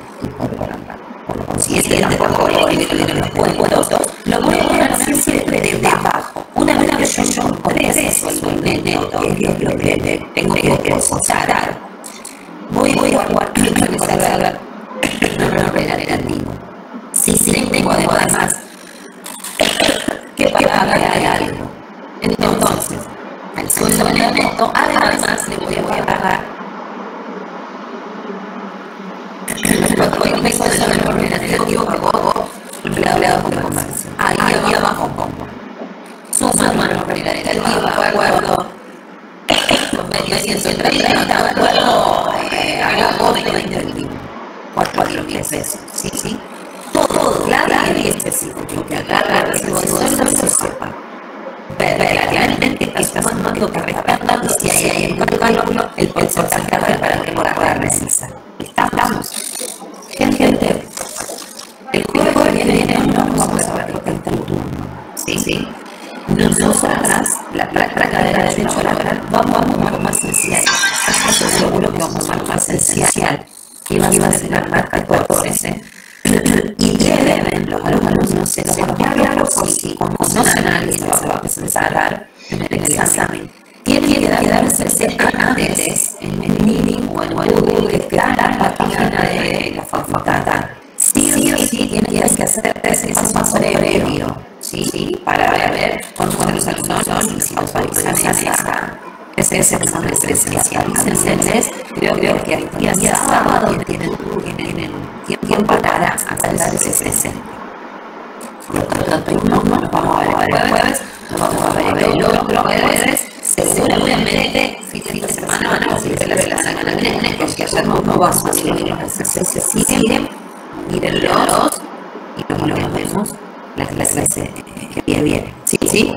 consciente tampoco voy a escribir los cuentos, lo voy a poner siempre debajo. Una vez que yo encontré eso, el método, que es lo que tengo que depositar, voy a guardar no relativo. Sí, tengo además que pagar algo. Entonces, al sueldo neto, además le voy a pagar los pesos de la relativo que hago empleado por comercio. Ahí abajo pongo suma no relativo, de acuerdo, convenio 130, de acuerdo, hago 20 4 pesos, sí. Todo claro y específico, que agarra recibo de sueldo y se sepa. Realmente está sumando que respetando si hay en el cálculo el porcentaje para que lo pueda realizar. Estamos. Gente, el jueves que viene no vamos a ver lo que está en turno. Sí. Nosotras, la práctica de la derecho laboral, vamos a lo más esencial. Estoy seguro que vamos a lo más esencial. Que va a ser la marca 14. Y deben los alumnos se los claros por si conocen a alguien que va a presentar en el examen. Tienen que darse antes en el mínimo o en Google que está en la página de la facultad. Sí o sí tienen que hacer ese paso previo, ¿sí? Para ver cuántos alumnos son y si los examen ese examen presencial. Creo que el día sábado tienen tiempo para hacer ese presente. Por lo tanto, nos vamos a ver el jueves, nos vamos a ver el otro jueves, seguramente fin de semana o fin de la semana que viene, porque ayer no va a subir los ejercicios, siguen, mírenlos y nos vemos la clase que viene. ¿Sí? Sí.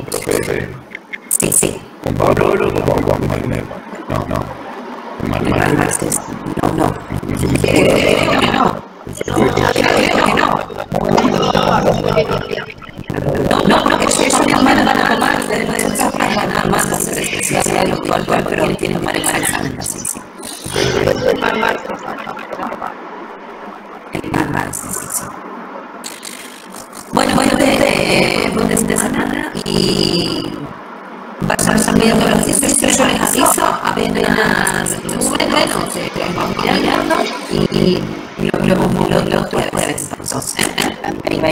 No, porque ellos van a tomar van a más hacer especial lo actual, pero tienen que tomar el examen. Sí. El marzo, sí. Bueno, de nada y vayan viendo los 18, yo les aviso, apenas vamos mirando y lo jueves entonces. Ahí va.